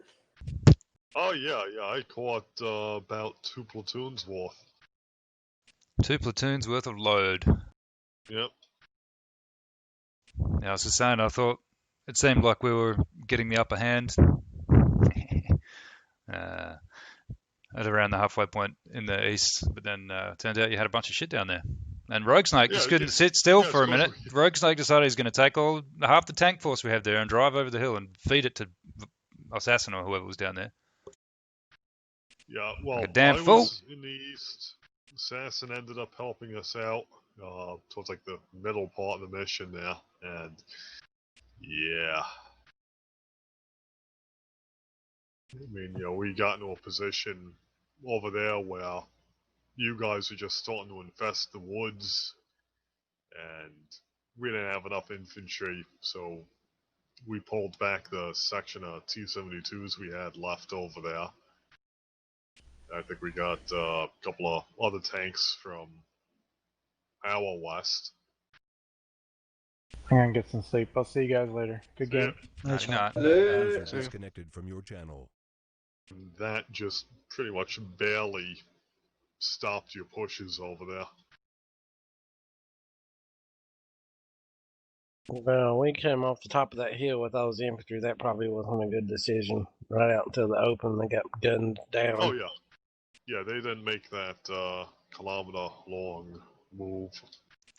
Oh yeah, I caught about 2 platoons worth. 2 platoons worth of load. Yep. Yeah, I was just saying, I thought it seemed like we were getting the upper hand at around the halfway point in the east, but then turned out you had a bunch of shit down there. And Rogue Snake just couldn't sit still for a minute. Rogue Snake decided he's going to take half the tank force we have there and drive over the hill and feed it to Assassin or whoever was down there. Yeah, well, Like a damn I fool. was in the east. Assassin ended up helping us out towards like the middle part of the mission there, and yeah. I mean, we got into a position over there where you guys are just starting to infest the woods, and we didn't have enough infantry, so we pulled back the section of T-72s we had left over there. I think we got a couple of other tanks from our west. I'm gonna get some sleep. I'll see you guys later. Good See ya. game. Nighty night. User See ya. disconnected from your channel. That just pretty much barely stopped your pushes over there. Well, we came off the top of that hill with those infantry. That probably wasn't a good decision. Right out into the open, they got gunned down. Oh yeah, yeah. They didn't make that kilometer-long move.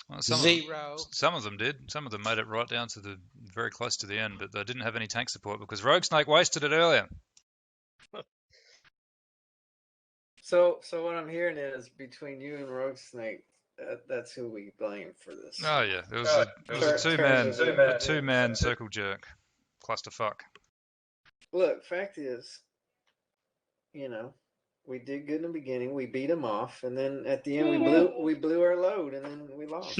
Well, Zero. Some of them did. Some of them made it right down to the very close to the end, but they didn't have any tank support because Rogue Snake wasted it earlier. So what I'm hearing is between you and Rogue Snake, that's who we blame for this. Oh yeah, it was a two-man circle jerk, clusterfuck. Look, fact is, we did good in the beginning. We beat them off, and then at the end we blew our load, and then we lost.